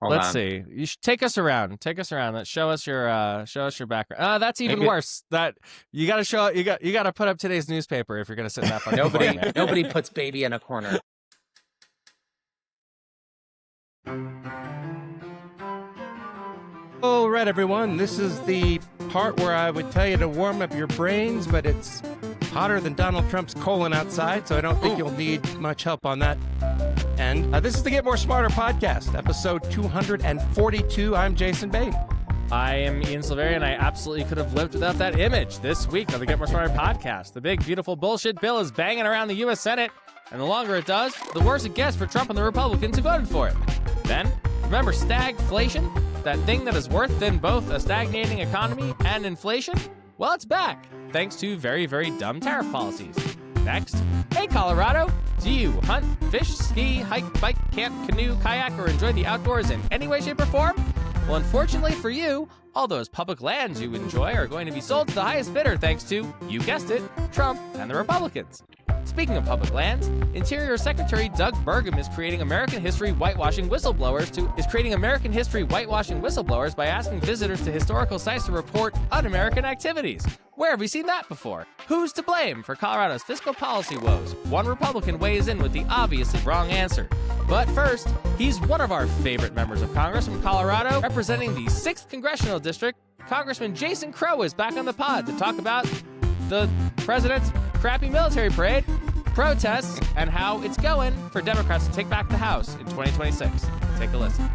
Let's see. You should take us around. Take us around. Let's show us your background. That's even worse. That you got to show. You got to put up today's newspaper if you're going to sit in that fucking corner. Nobody puts baby in a corner. All right, everyone. This is the part where I would tell you to warm up your brains, but it's hotter than Donald Trump's colon outside, so I don't think you'll need much help on that end. This is the Get More Smarter podcast, episode 242. I'm Jason Bain. I am Ian Silveri, and I absolutely could have lived without that image this week on the Get More Smarter podcast. The big, beautiful bullshit bill is banging around the U.S. Senate, and the longer it does, the worse it gets for Trump and the Republicans who voted for it. Then, remember stagflation? That thing that is worse than both a stagnating economy and inflation? Well, it's back, thanks to very, very dumb tariff policies. Next, hey Colorado, do you hunt, fish, ski, hike, bike, camp, canoe, kayak, or enjoy the outdoors in any way, shape, or form? Well, unfortunately for you, all those public lands you enjoy are going to be sold to the highest bidder thanks to, you guessed it, Trump and the Republicans. Speaking of public lands, Interior Secretary Doug Burgum is creating American history whitewashing whistleblowers by asking visitors to historical sites to report un-American activities. Where have we seen that before? Who's to blame for Colorado's fiscal policy woes? One Republican weighs in with the obviously wrong answer. But first, he's one of our favorite members of Congress from Colorado, representing the 6th Congressional District. Congressman Jason Crow is back on the pod to talk about the president's crappy military parade, protests, and how it's going for Democrats to take back the House in 2026. Take a listen.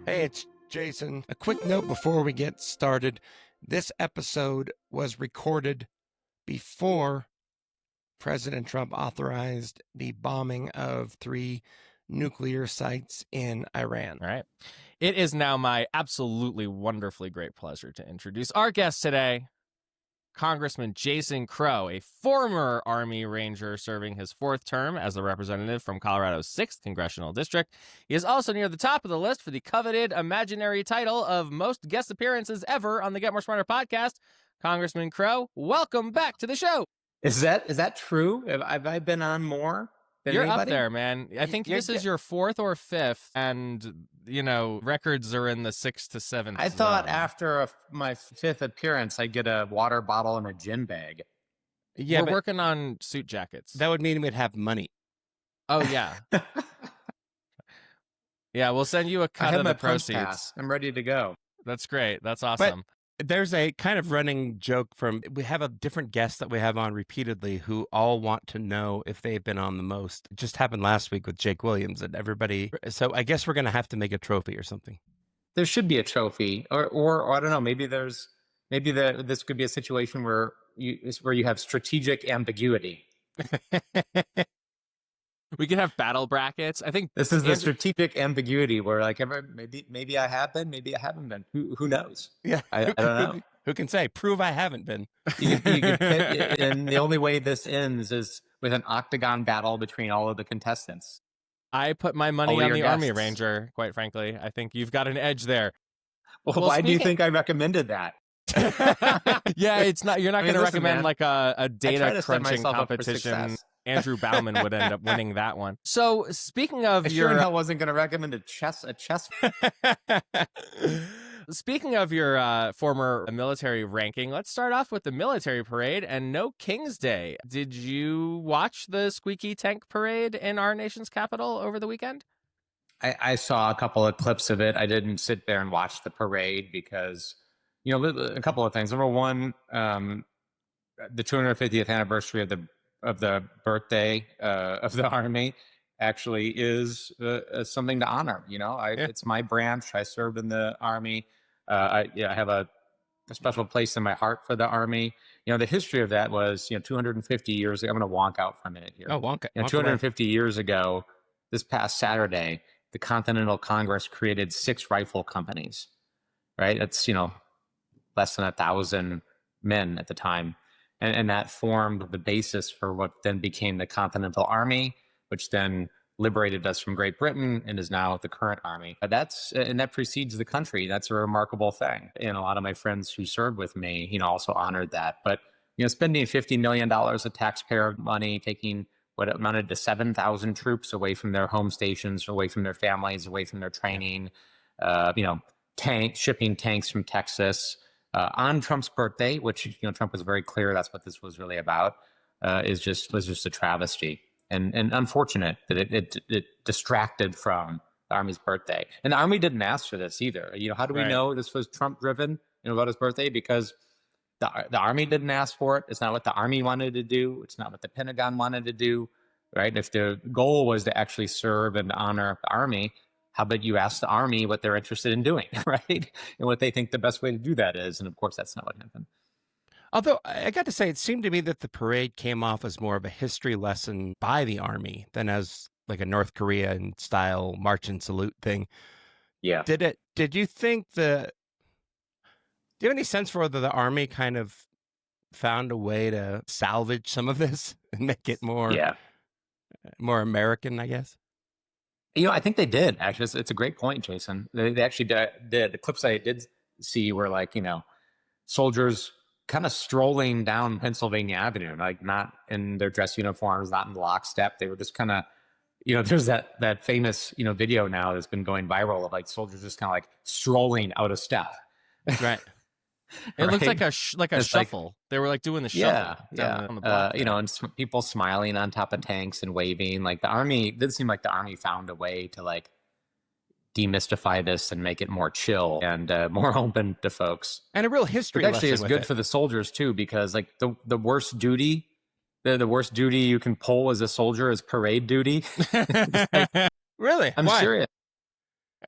Hey, it's Jason. A quick note before we get started. This episode was recorded before President Trump authorized the bombing of 3 nuclear sites in Iran. All right. It is now my absolutely wonderfully great pleasure to introduce our guest today, Congressman Jason Crow, a former Army Ranger serving his 4th term as a representative from Colorado's 6th Congressional District. He is also near the top of the list for the coveted imaginary title of most guest appearances ever on the Get More Smarter podcast. Congressman Crow, welcome back to the show. Is that true? Have I been on more than You're anybody? up there, man. I think this is your 4th or 5th, and, records are in the 6th to 7th. I thought after my 5th appearance, I'd get a water bottle and a gin bag. Yeah, we're working on suit jackets. That would mean we'd have money. Oh, yeah. Yeah, we'll send you a cut of the proceeds. Pass. I'm ready to go. That's great. That's awesome. There's a kind of running joke we have a different guest that we have on repeatedly who all want to know if they've been on the most. It just happened last week with Jake Williams and everybody. So I guess we're going to have to make a trophy or something. There should be a trophy or I don't know. Maybe this could be a situation where you have strategic ambiguity. We could have battle brackets. I think this is the strategic ambiguity where maybe I have been, maybe I haven't been. Who knows? Yeah, I don't know. Who can say? Prove I haven't been. You could and the only way this ends is with an octagon battle between all of the contestants. I put my money on the Army Ranger. Quite frankly, I think you've got an edge there. Well, why do you think I recommended that? Yeah, it's not. You're not going to recommend like a data crunching competition. Andrew Bauman would end up winning that one. So speaking of I wasn't going to recommend a chess. Speaking of your former military ranking, let's start off with the military parade and no King's Day. Did you watch the squeaky tank parade in our nation's capital over the weekend? I saw a couple of clips of it. I didn't sit there and watch the parade because, a couple of things. Number one, the 250th anniversary of the birthday of the Army actually is something to honor. It's my branch. I served in the Army. I have a special place in my heart for the Army. The history of that was 250 years ago. I'm going to wonk out for a minute here. Oh, wonk it. 250 years ago, this past Saturday, the Continental Congress created 6 rifle companies. Right? That's less than 1,000 men at the time. And that formed the basis for what then became the Continental Army, which then liberated us from Great Britain and is now the current Army. That precedes the country. That's a remarkable thing. And a lot of my friends who served with me, also honored that. But, spending $50 million of taxpayer money, taking what amounted to 7,000 troops away from their home stations, away from their families, away from their training, shipping tanks from Texas on Trump's birthday, which Trump was very clear that's what this was really about. Was just a travesty and unfortunate that it distracted from the Army's birthday. And the Army didn't ask for this either. How do we know this was Trump driven about his birthday? Because the Army didn't ask for it. It's not what the Army wanted to do. It's not what the Pentagon wanted to do, right? If the goal was to actually serve and honor the Army, how about you ask the Army what they're interested in doing, right? And what they think the best way to do that is. And of course, that's not what happened. Although I got to say, it seemed to me that the parade came off as more of a history lesson by the Army than as like a North Korean style march and salute thing. Yeah. Did you think do you have any sense for whether the Army kind of found a way to salvage some of this and make it more American, I guess? I think they did, actually. It's a great point, Jason. They actually did. The clips I did see were soldiers kind of strolling down Pennsylvania Avenue, like not in their dress uniforms, not in lockstep. They were just kind of, there's that famous, video now that's been going viral of soldiers just kind of strolling out of step. Right. It looks like a shuffle. They were doing the shuffle. On the block and people smiling on top of tanks and waving. The Army, it did seem like the Army found a way to demystify this and make it more chill and more open to folks. And a real history lesson. Actually, it's good for the soldiers too, because the worst duty, the worst duty you can pull as a soldier is parade duty. Really? I'm Why? serious.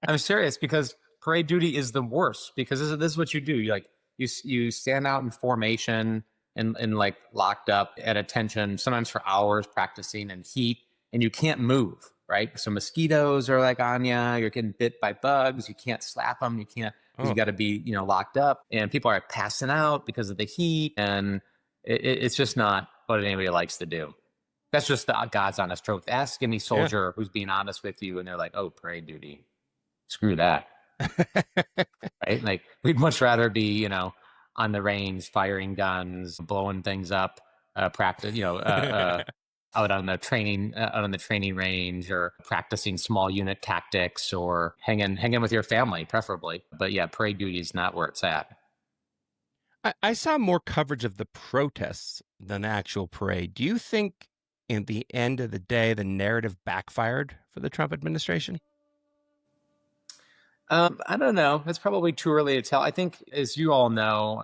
I'm serious because parade duty is the worst, because this is what you do. You stand out in formation and locked up at attention, sometimes for hours practicing in heat, and you can't move, right? So mosquitoes are on you. You're getting bit by bugs. You can't slap them. You can't. You got to be locked up, and people are passing out because of the heat, and it's just not what anybody likes to do. That's just the God's honest truth. Ask any soldier who's being honest with you, and they're like, "Oh, parade duty, screw that." Right? We'd much rather be, on the range, firing guns, blowing things up, practice, out on the training range, or practicing small unit tactics, or hanging with your family, preferably. But yeah, parade duty is not where it's at. I saw more coverage of the protests than the actual parade. Do you think, in the end of the day, the narrative backfired for the Trump administration? I don't know. It's probably too early to tell. I think, as you all know,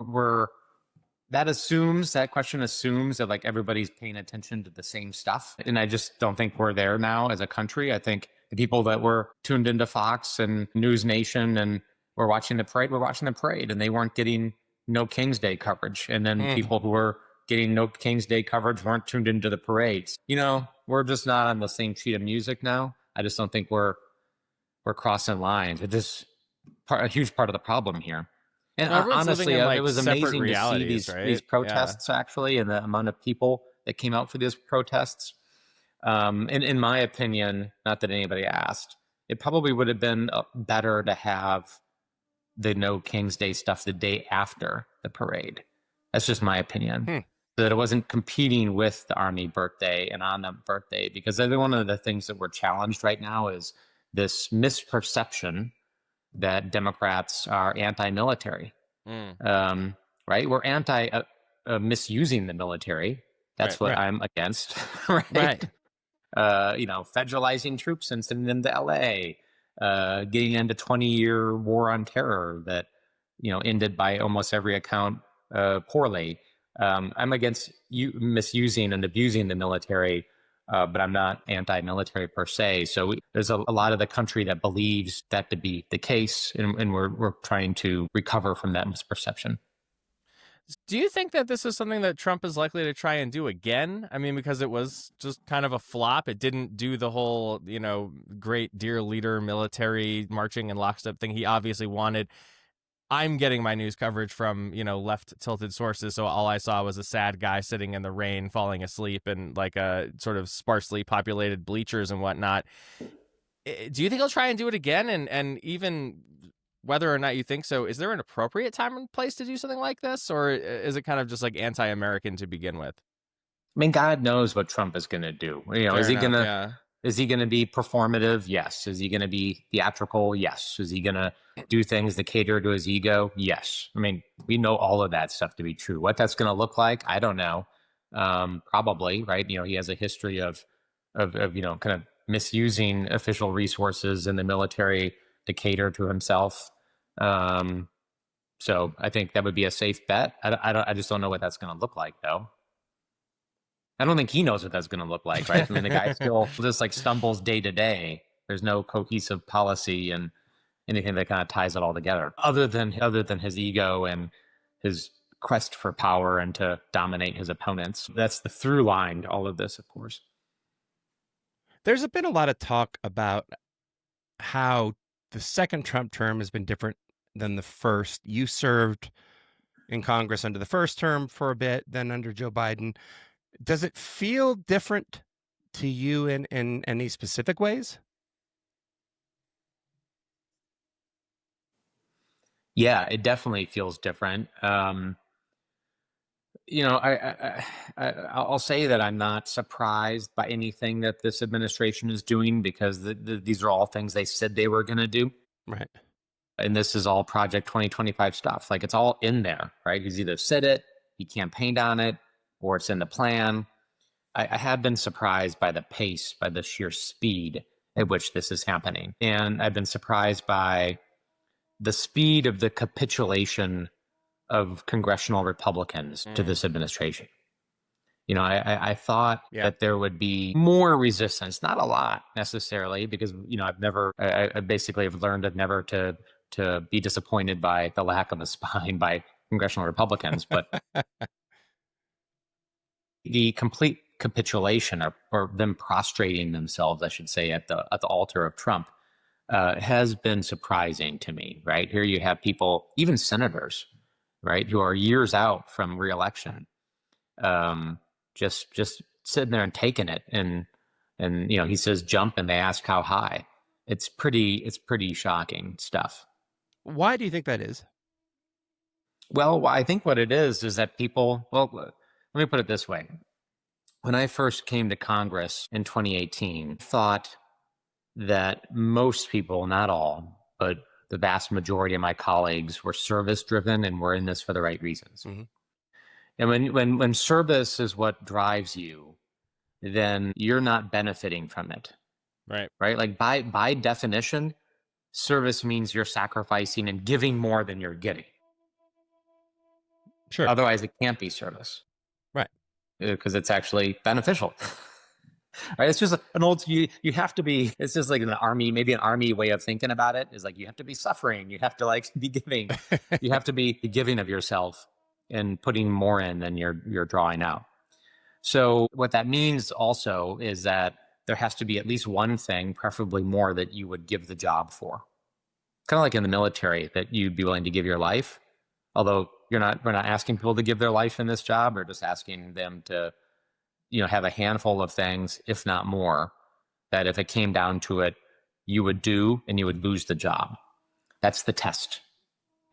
that question assumes that everybody's paying attention to the same stuff. And I just don't think we're there now as a country. I think the people that were tuned into Fox and News Nation and were watching the parade, and they weren't getting No King's Day coverage. And then people who were getting No King's Day coverage weren't tuned into the parades. We're just not on the same sheet of music now. I just don't think we're crossing lines. It's just a huge part of the problem here. And honestly, it was amazing to see these protests, actually, and the amount of people that came out for these protests. In my opinion, not that anybody asked, it probably would have been better to have the No King's Day stuff the day after the parade. That's just my opinion. So that it wasn't competing with the Army birthday and on the birthday, because I think one of the things that we're challenged right now is this misperception that Democrats are anti-military, right? We're misusing the military. That's what I'm against, right? Federalizing troops and sending them to LA, getting into 20-year war on terror that, ended by almost every account poorly. I'm against misusing and abusing the military, but I'm not anti-military per se. So there's a lot of the country that believes that to be the case, and we're trying to recover from that misperception. Do you think that this is something that Trump is likely to try and do again? I mean, because it was just kind of a flop. It didn't do the whole, great dear leader military marching in lockstep thing he obviously wanted. I'm getting my news coverage from, left tilted sources. So all I saw was a sad guy sitting in the rain, falling asleep in a sort of sparsely populated bleachers and whatnot. Do you think he'll try and do it again? And even whether or not you think so, is there an appropriate time and place to do something like this? Or is it kind of just anti-American to begin with? I mean, God knows what Trump is going to do. Is he going to Is he going to be performative? Yes. Is he going to be theatrical? Yes. Is he going to do things that cater to his ego? Yes. I mean, we know all of that stuff to be true. What that's going to look like, I don't know. Probably, right? He has a history of kind of misusing official resources in the military to cater to himself. So I think that would be a safe bet. I just don't know what that's going to look like, though. I don't think he knows what that's going to look like, right? I mean, the guy still just like stumbles day to day. There's no cohesive policy and anything that kind of ties it all together, other than his ego and his quest for power and to dominate his opponents. That's the through line to all of this, of course. There's been a lot of talk about how the second Trump term has been different than the first. You served in Congress under the first term for a bit, then under Joe Biden. Does it feel different to you in any specific ways? Yeah, it definitely feels different. I'll say that I'm not surprised by anything that this administration is doing, because these are all things they said they were going to do. Right. And this is all Project 2025 stuff. Like, it's all in there, right? He's either said it, he campaigned on it, or it's in the plan. I have been surprised by the pace, by the sheer speed at which this is happening. And I've been surprised by the speed of the capitulation of congressional Republicans to this administration. I thought that there would be more resistance, not a lot necessarily, because, I basically have learned never to be disappointed by the lack of a spine by congressional Republicans, but the complete capitulation or them prostrating themselves, I should say, at the altar of Trump has been surprising to me, right? Here you have people, even senators, right, who are years out from reelection, just sitting there and taking it. And he says jump and they ask how high. It's pretty shocking stuff. Why do you think that is? Well, I think what it is that people, let me put it this way. When I first came to Congress in 2018, I thought that most people, not all, but the vast majority of my colleagues were service driven and were in this for the right reasons. Mm-hmm. And when service is what drives you, then you're not benefiting from it. Right. Right? Like by definition, service means you're sacrificing and giving more than you're getting. Sure. Otherwise, it can't be service. Right. Because it's actually beneficial. Right? It's just an old, you have to be, it's just like maybe an army way of thinking about it is like, you have to be suffering. You have to like be giving. You have to be giving of yourself and putting more in than you're drawing out. So what that means also is that there has to be at least one thing, preferably more, that you would give the job for. Kind of like in the military, that you'd be willing to give your life. Although we're not asking people to give their life in this job. We're just asking them to, have a handful of things, if not more, that if it came down to it, you would do and you would lose the job. That's the test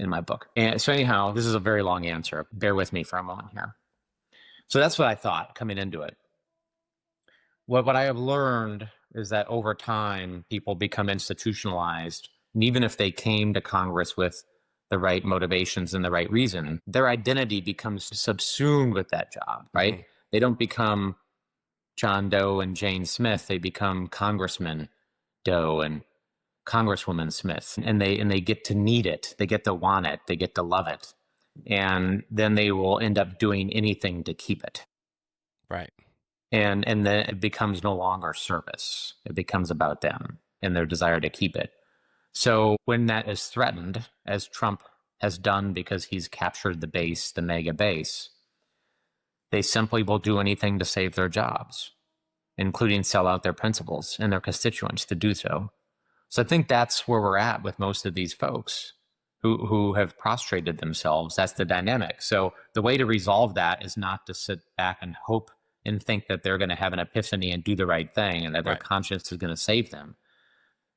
in my book. And so anyhow, this is a very long answer. Bear with me for a moment here. So that's what I thought coming into it. What I have learned is that over time, people become institutionalized. And even if they came to Congress with the right motivations and the right reason, their identity becomes subsumed with that job, right? Mm-hmm. They don't become John Doe and Jane Smith. They become Congressman Doe and Congresswoman Smith. And they get to need it. They get to want it. They get to love it. And then they will end up doing anything to keep it. Right. And then it becomes no longer service. It becomes about them and their desire to keep it. So when that is threatened, as Trump has done because he's captured the base, the mega base, they simply will do anything to save their jobs, including sell out their principles and their constituents to do so. So I think that's where we're at with most of these folks who have prostrated themselves. That's the dynamic. So the way to resolve that is not to sit back and hope and think that they're going to have an epiphany and do the right thing and that their conscience is going to save them.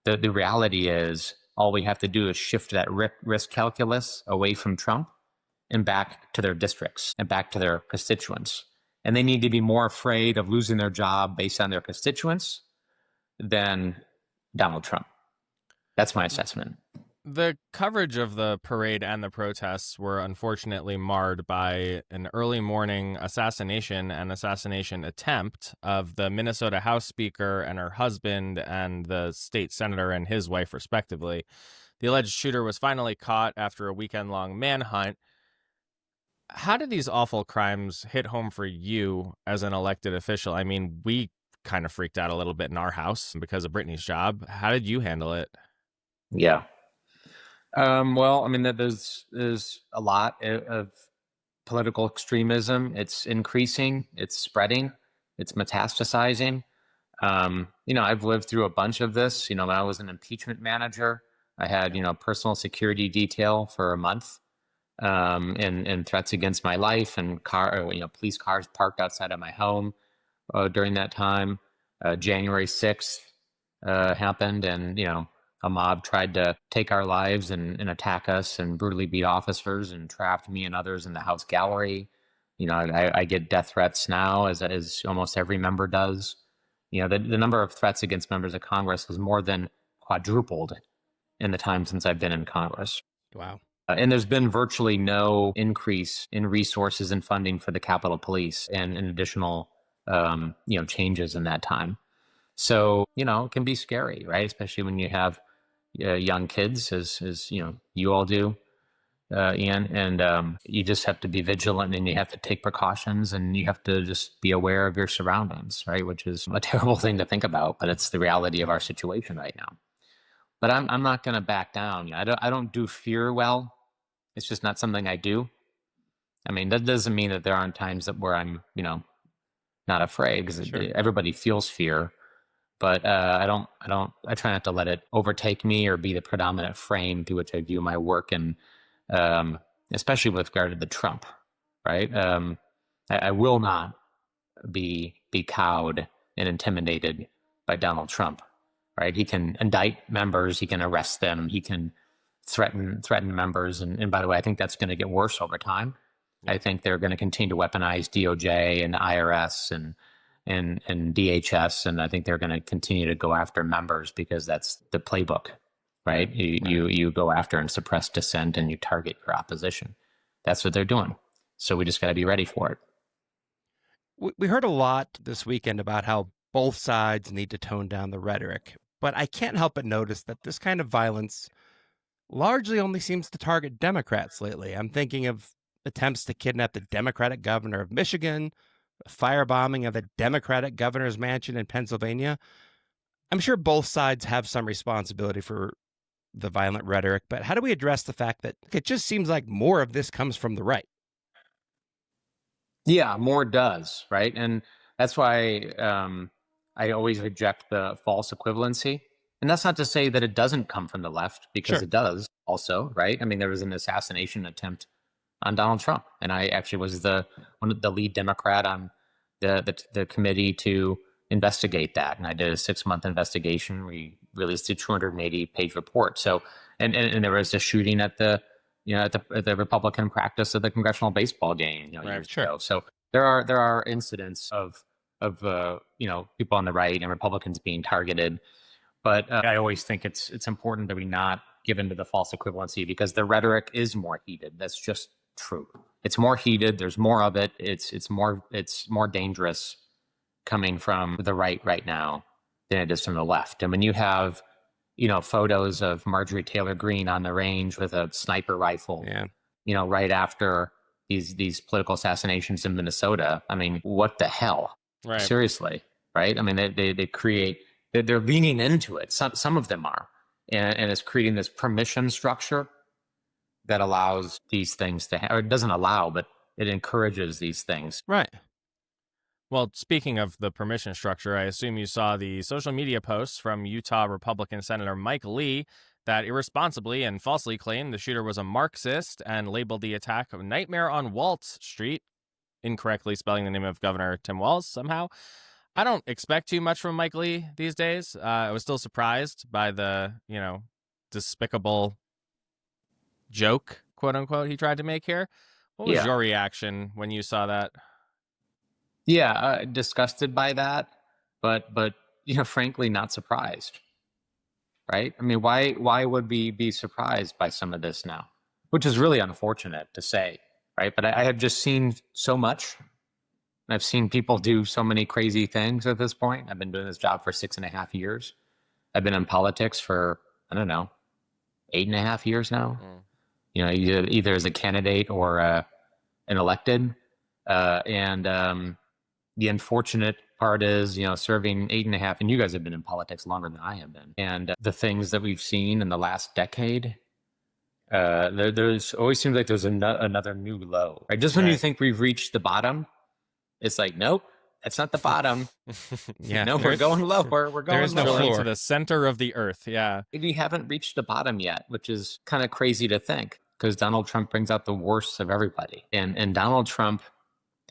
The reality is all we have to do is shift that risk calculus away from Trump and back to their districts and back to their constituents. And they need to be more afraid of losing their job based on their constituents than Donald Trump. That's my assessment. The coverage of the parade and the protests were unfortunately marred by an early morning assassination and assassination attempt of the Minnesota House Speaker and her husband and the state senator and his wife, respectively. The alleged shooter was finally caught after a weekend-long manhunt. How did these awful crimes hit home for you as an elected official? I mean, we kind of freaked out a little bit in our house because of Brittany's job. How did you handle it? Yeah. Well, I mean, there's a lot of political extremism. It's increasing, it's spreading, it's metastasizing. I've lived through a bunch of this. When I was an impeachment manager, I had, personal security detail for a month, and threats against my life and police cars parked outside of my home during that time. January 6th happened, and, a mob tried to take our lives and attack us and brutally beat officers and trapped me and others in the House gallery. I get death threats now, as almost every member does. The number of threats against members of Congress has more than quadrupled in the time since I've been in Congress. Wow. And there's been virtually no increase in resources and funding for the Capitol Police and additional, changes in that time. So, it can be scary, right? Especially when you have young kids, as you all do, Ian, and you just have to be vigilant and you have to take precautions and you have to just be aware of your surroundings, right? Which is a terrible thing to think about, but it's the reality of our situation right now. But I'm not going to back down. I don't do fear well. It's just not something I do. I mean, that doesn't mean that there aren't times where I'm, not afraid, because Sure. everybody feels fear. But I try not to let it overtake me or be the predominant frame through which I view my work, and especially with regard to the Trump, right? I will not be cowed and intimidated by Donald Trump, right? He can indict members, he can arrest them, he can threaten members, and by the way, I think that's going to get worse over time. Yeah. I think they're going to continue to weaponize DOJ and IRS and DHS, and I think they're going to continue to go after members because that's the playbook, right? You go after and suppress dissent, and you target your opposition. That's what they're doing. So we just got to be ready for it. We heard a lot this weekend about how both sides need to tone down the rhetoric, but I can't help but notice that this kind of violence largely only seems to target Democrats lately. I'm thinking of attempts to kidnap the Democratic governor of Michigan, firebombing of the Democratic governor's mansion in Pennsylvania. I'm sure both sides have some responsibility for the violent rhetoric, but how do we address the fact that it just seems like more of this comes from the right? Yeah, more does, right? And that's why I always reject the false equivalency. And that's not to say that it doesn't come from the left, because It does also, right? I mean, there was an assassination attempt on Donald Trump, and I actually was the lead Democrat on the committee to investigate that, and I did a 6-month investigation. We released a 280-page report. So, and there was a shooting at the Republican practice of the congressional baseball game, years ago. So there are incidents of people on the right and Republicans being targeted. But I always think it's important that we not give into the false equivalency, because the rhetoric is more heated. That's just true. It's more heated. There's more of it. It's more dangerous coming from the right now than it is from the left. And when you have, photos of Marjorie Taylor Greene on the range with a sniper rifle, right after these political assassinations in Minnesota, I mean, what the hell? Right. Seriously, right? I mean, they create. They're leaning into it. Some of them are, and it's creating this permission structure that allows these things to or it doesn't allow, but it encourages these things. Right. Well, speaking of the permission structure, I assume you saw the social media posts from Utah Republican Senator Mike Lee that irresponsibly and falsely claimed the shooter was a Marxist and labeled the attack a nightmare on Waltz Street, incorrectly spelling the name of Governor Tim Walz somehow. I don't expect too much from Mike Lee these days. I was still surprised by the, despicable joke, quote unquote, he tried to make here. What was your reaction when you saw that? Yeah, disgusted by that, but frankly, not surprised, right? I mean, why would we be surprised by some of this now? Which is really unfortunate to say, right? But I have just seen so much. I've seen people do so many crazy things at this point. I've been doing this job for 6.5 years. I've been in politics for, I don't know, 8.5 years now. Either as a candidate or an elected. The unfortunate part is, serving 8.5, and you guys have been in politics longer than I have been. And the things that we've seen in the last decade, there's always seems like there's another new low, right? Just when you think we've reached the bottom, it's like, nope, that's not the bottom. No, we're going lower. We're going lower to the center of the earth. Yeah. We haven't reached the bottom yet, which is kind of crazy to think, because Donald Trump brings out the worst of everybody. And Donald Trump,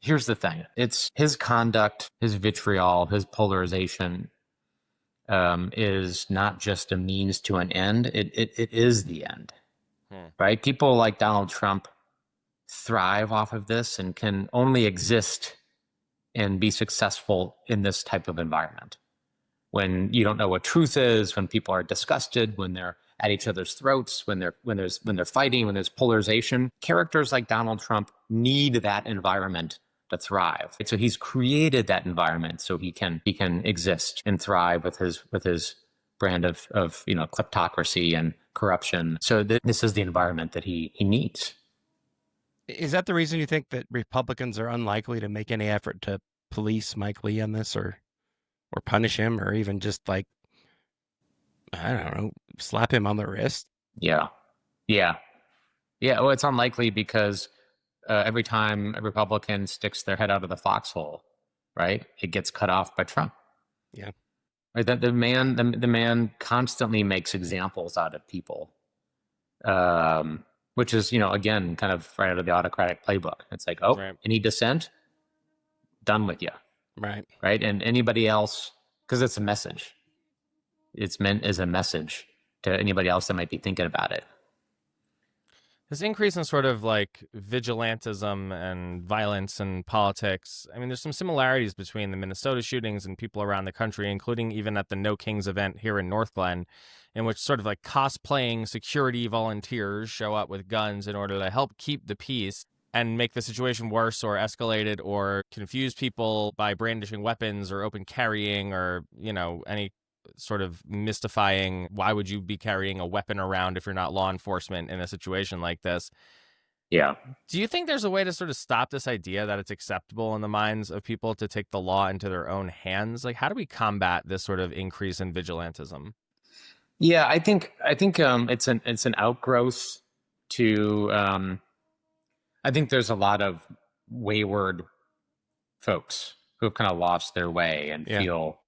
here's the thing. It's his conduct, his vitriol, his polarization is not just a means to an end. It is the end, right? People like Donald Trump thrive off of this and can only exist and be successful in this type of environment. When you don't know what truth is, when people are disgusted, when they're at each other's throats, when they're fighting, when there's polarization, characters like Donald Trump need that environment to thrive. So he's created that environment so he can exist and thrive with his brand of kleptocracy and corruption. So this is the environment that he needs. Is that the reason you think that Republicans are unlikely to make any effort to police Mike Lee on this, or punish him, or even just I don't know, slap him on the wrist? Yeah. Well, it's unlikely because every time a Republican sticks their head out of the foxhole, right, it gets cut off by Trump. Yeah. Right. The man constantly makes examples out of people. Which is, again, kind of right out of the autocratic playbook. It's like, Any dissent, done with you. Right. Right. And anybody else, because it's a message. It's meant as a message to anybody else that might be thinking about it. This increase in sort of vigilantism and violence in politics, I mean, there's some similarities between the Minnesota shootings and people around the country, including even at the No Kings event here in North Glen, in which sort of cosplaying security volunteers show up with guns in order to help keep the peace and make the situation worse or escalate it or confuse people by brandishing weapons or open carrying or, any sort of mystifying, why would you be carrying a weapon around if you're not law enforcement in a situation like this? Yeah. Do you think there's a way to sort of stop this idea that it's acceptable in the minds of people to take the law into their own hands? How do we combat this sort of increase in vigilantism? Yeah, I think it's an outgrowth to. I think there's a lot of wayward folks who have kind of lost their way and feel,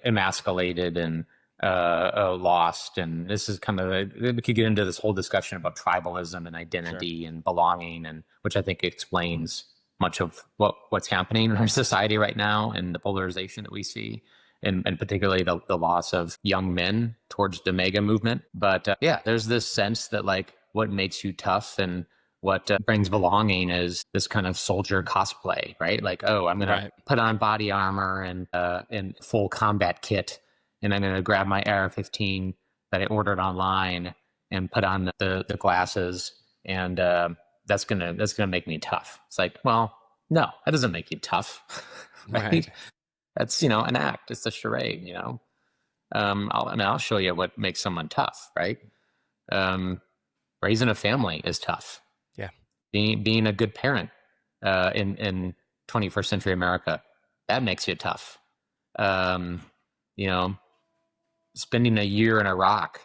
emasculated and lost. And this is kind of we could get into this whole discussion about tribalism and identity and belonging, and which I think explains much of what's happening in our society right now and the polarization that we see. And particularly the loss of young men towards the MAGA movement. But there's this sense that what makes you tough and what brings belonging is this kind of soldier cosplay, right? I'm going to put on body armor and full combat kit, and I'm going to grab my AR-15 that I ordered online and put on the glasses, and that's gonna make me tough. It's well, no, that doesn't make you tough, right? That's, an act. It's a charade, I'll show you what makes someone tough, right? Raising a family is tough. Yeah. Being a good parent in 21st century America, that makes you tough. Spending a year in Iraq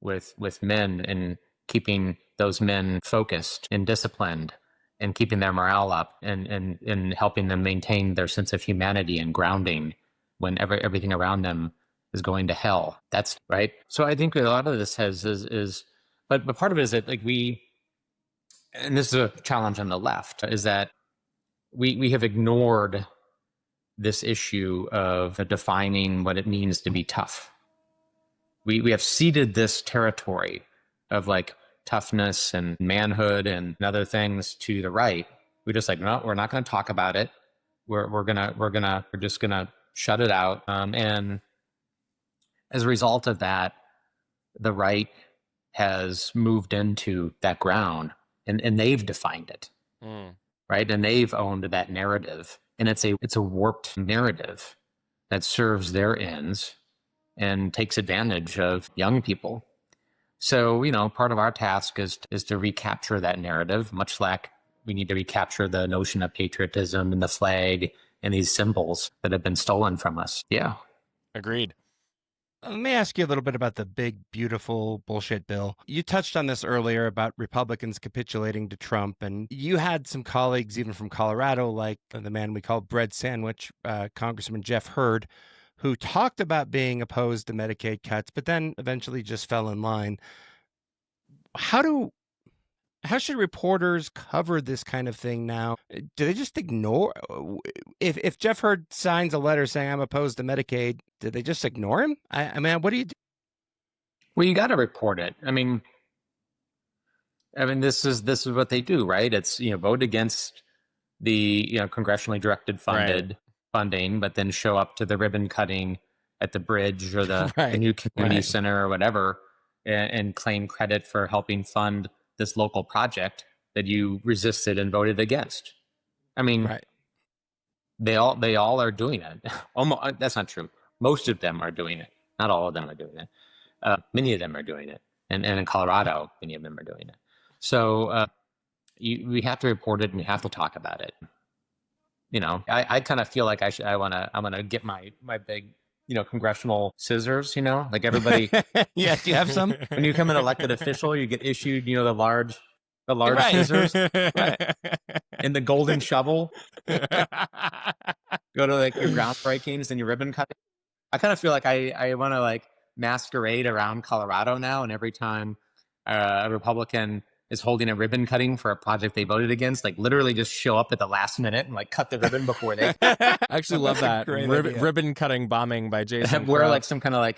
with men and keeping those men focused and disciplined and keeping their morale up and helping them maintain their sense of humanity and grounding when everything around them is going to hell. That's right. So I think a lot of this but part of it is that and this is a challenge on the left, is that we have ignored this issue of defining what it means to be tough. We have ceded this territory of toughness and manhood and other things to the right. We're just no, we're not going to talk about it. We're just gonna shut it out. And as a result of that, the right has moved into that ground, and they've defined it, right? And they've owned that narrative, and it's a warped narrative that serves their ends and takes advantage of young people. So, part of our task is to recapture that narrative, much like we need to recapture the notion of patriotism and the flag and these symbols that have been stolen from us. Yeah. Agreed. Let me ask you a little bit about the big, beautiful bullshit bill. You touched on this earlier about Republicans capitulating to Trump, and you had some colleagues, even from Colorado, like the man we call Bread Sandwich, Congressman Jeff Hurd, who talked about being opposed to Medicaid cuts, but then eventually just fell in line. How should reporters cover this kind of thing now? Do they just ignore? If Jeff Hurd signs a letter saying I'm opposed to Medicaid, do they just ignore him? I mean, what do you do? Well, you got to report it. I mean, this is what they do, right? It's vote against the congressionally directed funding, but then show up to the ribbon cutting at the bridge or the new community center or whatever, and claim credit for helping fund this local project that you resisted and voted against. I mean, they all are doing it. Almost, that's not true. Most of them are doing it. Not all of them are doing it. Many of them are doing it, and in Colorado, many of them are doing it. So we have to report it, and we have to talk about it. I kind of feel like I'm gonna get my big congressional scissors, like everybody. Yeah, do you have some? When you become an elected official, you get issued, the large scissors, and the golden shovel. Go to like your groundbreakings and your ribbon cutting. I kind of feel like I want to masquerade around Colorado now, and every time a Republican is holding a ribbon cutting for a project they voted against, literally just show up at the last minute and cut the ribbon before they. I actually love that ribbon cutting bombing by Jason. Wear some kind of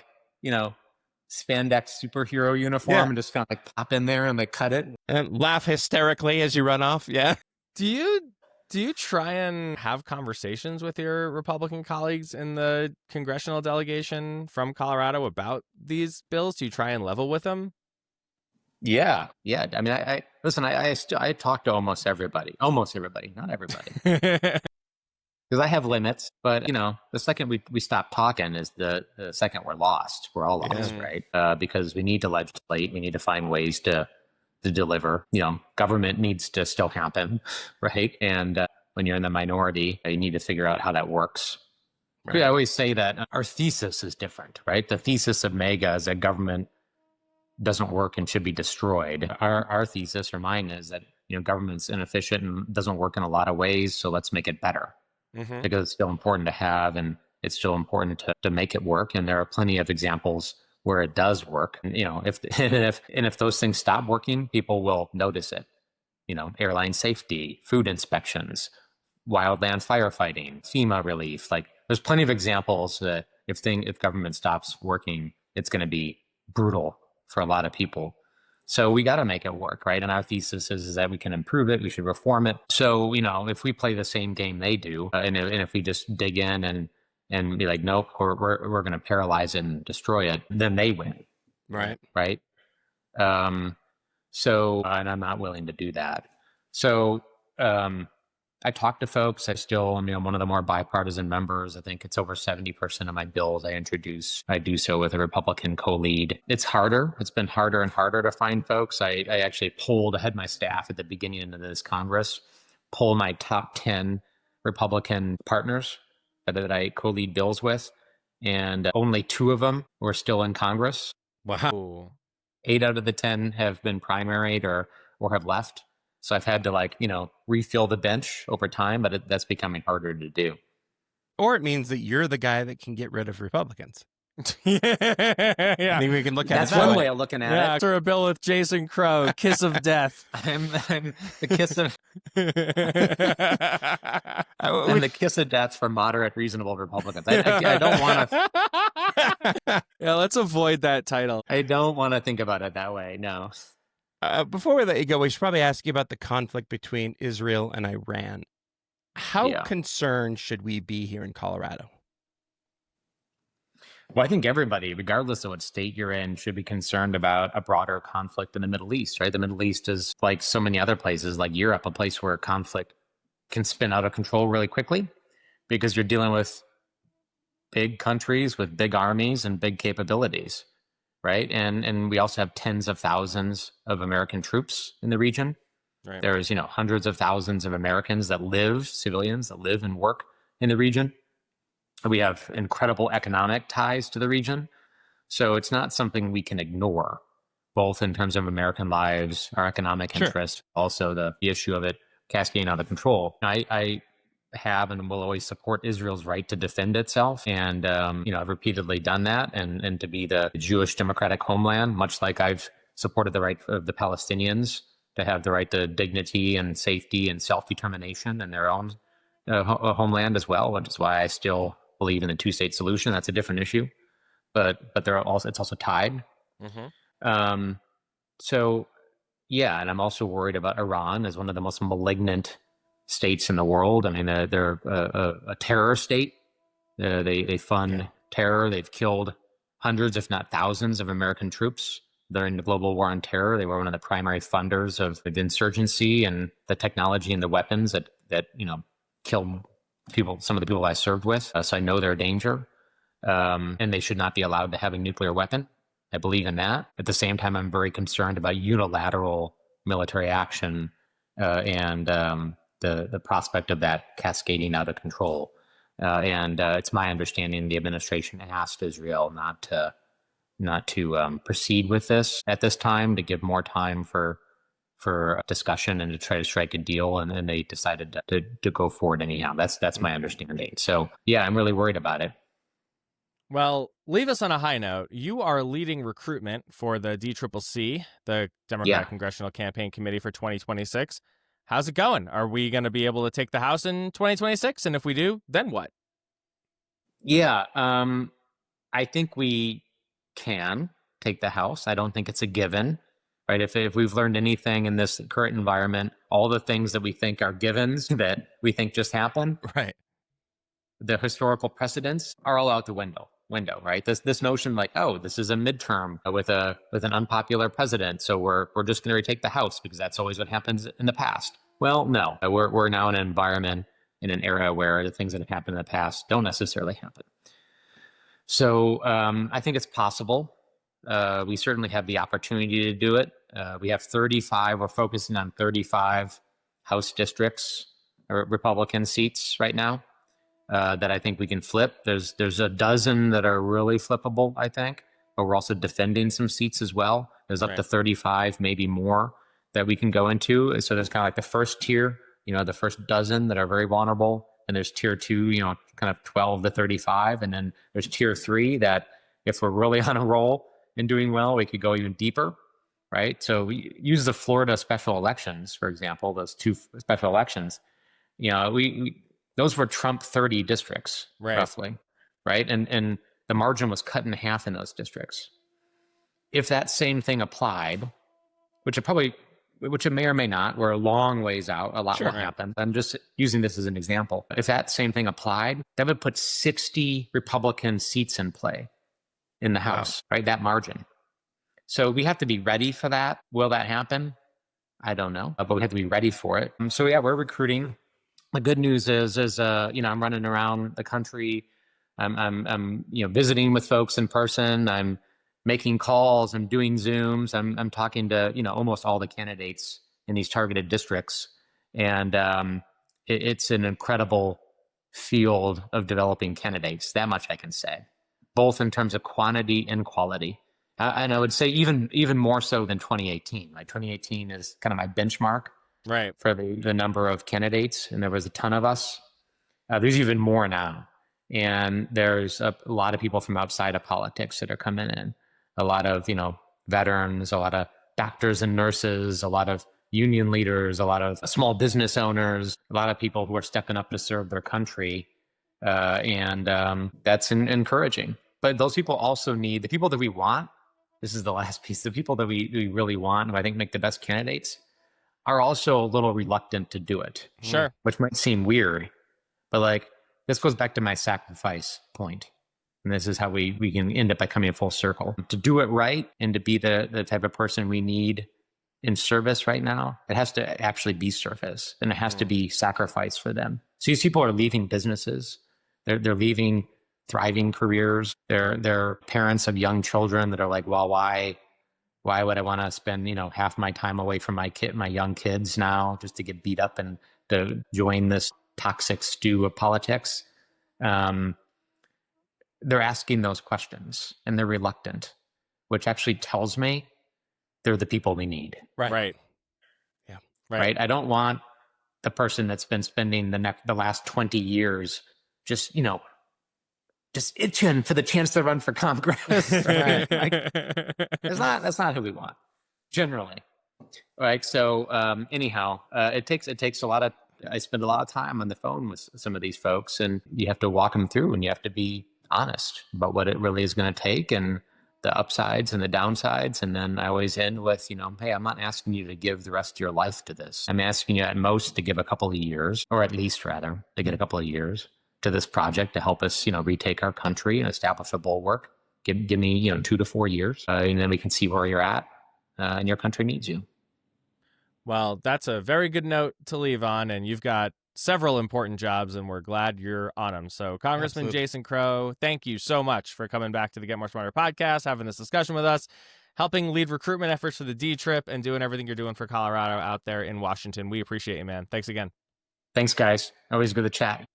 spandex superhero uniform and just kind of pop in there and cut it and laugh hysterically as you run off. Yeah. Do you try and have conversations with your Republican colleagues in the congressional delegation from Colorado about these bills? Do you try and level with them? Yeah. I mean, I listen. I talk to almost everybody, not everybody, because I have limits. But the second we stop talking is the second we're lost. We're all lost, right? Because we need to legislate. We need to find ways to deliver. Government needs to still happen, right? And when you're in the minority, you need to figure out how that works. Right. I always say that our thesis is different, right? The thesis of MAGA is that government doesn't work and should be destroyed. Our thesis, or mine, is that government's inefficient and doesn't work in a lot of ways, so let's make it better, because it's still important to have, and it's still important to make it work. And there are plenty of examples where it does work. And, if those things stop working, people will notice it. Airline safety, food inspections, wildland firefighting, FEMA relief. There's plenty of examples that if government stops working, it's going to be brutal for a lot of people. So we got to make it work, right? And our thesis is that we can improve it, we should reform it. So, if we play the same game they do, and if we just dig in and be like, nope, we're going to paralyze it and destroy it, then they win. Right. So, and I'm not willing to do that. So, I talk to folks. I'm one of the more bipartisan members. I think it's over 70% of my bills I introduce. I do so with a Republican co-lead. It's harder. It's been harder and harder to find folks. I actually had my staff at the beginning of this Congress pull my top 10 Republican partners that I co-lead bills with, and only 2 of them were still in Congress. Wow. 8 out of the 10 have been primaried or have left. So I've had to refill the bench over time, but that's becoming harder to do. Or it means that you're the guy that can get rid of Republicans. Yeah. I think we can look at it. That's one way of looking at it. After a bill with Jason Crow, kiss of death. I'm the kiss of and the kiss of death for moderate, reasonable Republicans. I don't want to. Yeah, let's avoid that title. I don't want to think about it that way. No. Before we let you go, we should probably ask you about the conflict between Israel and Iran. How concerned should we be here in Colorado? Well, I think everybody, regardless of what state you're in, should be concerned about a broader conflict in the Middle East, right? The Middle East is like so many other places, like Europe, a place where conflict can spin out of control really quickly because you're dealing with big countries with big armies and big capabilities, right? And we also have tens of thousands of American troops in the region. Right. There's, hundreds of thousands of Americans that live, civilians that live and work in the region. We have incredible economic ties to the region. So it's not something we can ignore, both in terms of American lives, our economic interest, also the issue of it cascading out of control. I have and will always support Israel's right to defend itself. And, I've repeatedly done that and to be the Jewish democratic homeland, much like I've supported the right of the Palestinians to have the right to dignity and safety and self-determination in their own homeland as well, which is why I still believe in the two-state solution. That's a different issue, but it's also tied. Mm-hmm. So yeah, and I'm also worried about Iran as one of the most malignant states in the world. I mean, they're a terror state. They fund terror. They've killed hundreds, if not thousands, of American troops during the global war on terror. They were one of the primary funders of the insurgency and the technology and the weapons that killed people, some of the people I served with. So I know they're a danger, and they should not be allowed to have a nuclear weapon. I believe in that. At the same time, I'm very concerned about unilateral military action and the prospect of that cascading out of control. It's my understanding the administration asked Israel not to proceed with this at this time, to give more time for discussion and to try to strike a deal, and they decided to go forward anyhow. That's my understanding. So yeah, I'm really worried about it. Well, leave us on a high note. You are leading recruitment for the DCCC, the Democratic Congressional Campaign Committee for 2026. How's it going? Are we going to be able to take the House in 2026? And if we do, then what? Yeah, I think we can take the House. I don't think it's a given, right? If we've learned anything in this current environment, all the things that we think are givens that we think just happen, right? The historical precedents are all out the window, right? This notion like, oh, this is a midterm with an unpopular president, so we're just going to retake the House because that's always what happens in the past. Well, no, we're now in an environment, in an era where the things that have happened in the past don't necessarily happen. So I think it's possible. We certainly have the opportunity to do it. We have 35. We're focusing on 35 House districts, or Republican seats right now. That I think we can flip. There's a dozen that are really flippable, I think, but we're also defending some seats as well. There's up to 35, maybe more, that we can go into. So there's kind of like the first tier, the first dozen that are very vulnerable. And there's tier 2, kind of 12 to 35. And then there's tier 3 that if we're really on a roll and doing well, we could go even deeper, right? So we use the Florida special elections, for example, those 2 special elections. Those were Trump 30 districts, roughly, right? And the margin was cut in half in those districts. If that same thing applied, which it may or may not, we're a long ways out, a lot will happen. I'm just using this as an example. If that same thing applied, that would put 60 Republican seats in play in the House, right? That margin. So we have to be ready for that. Will that happen? I don't know, but we have to be ready for it. So yeah, we're recruiting. The good news is I'm running around the country. I'm visiting with folks in person. I'm making calls. I'm doing Zooms. I'm talking to almost all the candidates in these targeted districts, and it's an incredible field of developing candidates. That much I can say, both in terms of quantity and quality. And I would say even more so than 2018. Like 2018 is kind of my benchmark. Right. For the number of candidates, and there was a ton of us. There's even more now, and there's a lot of people from outside of politics that are coming in. A lot of veterans, a lot of doctors and nurses, a lot of union leaders, a lot of small business owners, a lot of people who are stepping up to serve their country, and that's encouraging. But those people also need the people that we want. This is the last piece. The people that we really want, who I think make the best candidates, are also a little reluctant to do it. Sure. Which might seem weird, but this goes back to my sacrifice point, And this is how we can end up by coming full circle. To do it right and to be the type of person we need in service right now, it has to actually be service, and it has to be sacrifice for them. So these people are leaving businesses. They're leaving thriving careers. They're parents of young children that are like, well, why would I want to spend, half my time away from my young kids now just to get beat up and to join this toxic stew of politics? They're asking those questions and they're reluctant, which actually tells me they're the people we need. Right. Yeah. Right. I don't want the person that's been spending the last 20 years just itching for the chance to run for Congress. Right? That's not who we want generally. Right. So anyhow, it takes a lot of, I spend a lot of time on the phone with some of these folks, and you have to walk them through, and you have to be honest about what it really is going to take and the upsides and the downsides. And then I always end with, hey, I'm not asking you to give the rest of your life to this. I'm asking you at most to give a couple of years, or at least rather to get a couple of years to this project to help us, retake our country and establish a bulwark. Give me, 2 to 4 years, and then we can see where you're at, and your country needs you. Well, that's a very good note to leave on, and you've got several important jobs, and we're glad you're on them. So, Congressman Absolutely. Jason Crow, thank you so much for coming back to the Get More Smarter podcast, having this discussion with us, helping lead recruitment efforts for the D trip, and doing everything you're doing for Colorado out there in Washington. We appreciate you, man. Thanks again. Thanks, guys. Always good to chat.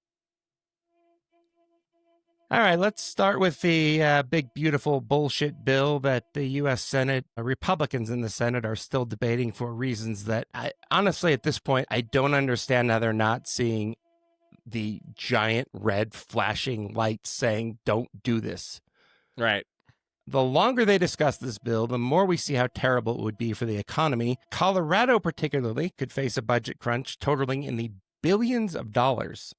All right, let's start with the big, beautiful bullshit bill that the U.S. Senate, Republicans in the Senate are still debating for reasons that honestly, at this point, I don't understand how they're not seeing the giant red flashing lights saying, don't do this. Right. The longer they discuss this bill, the more we see how terrible it would be for the economy. Colorado, particularly, could face a budget crunch totaling in the billions of dollars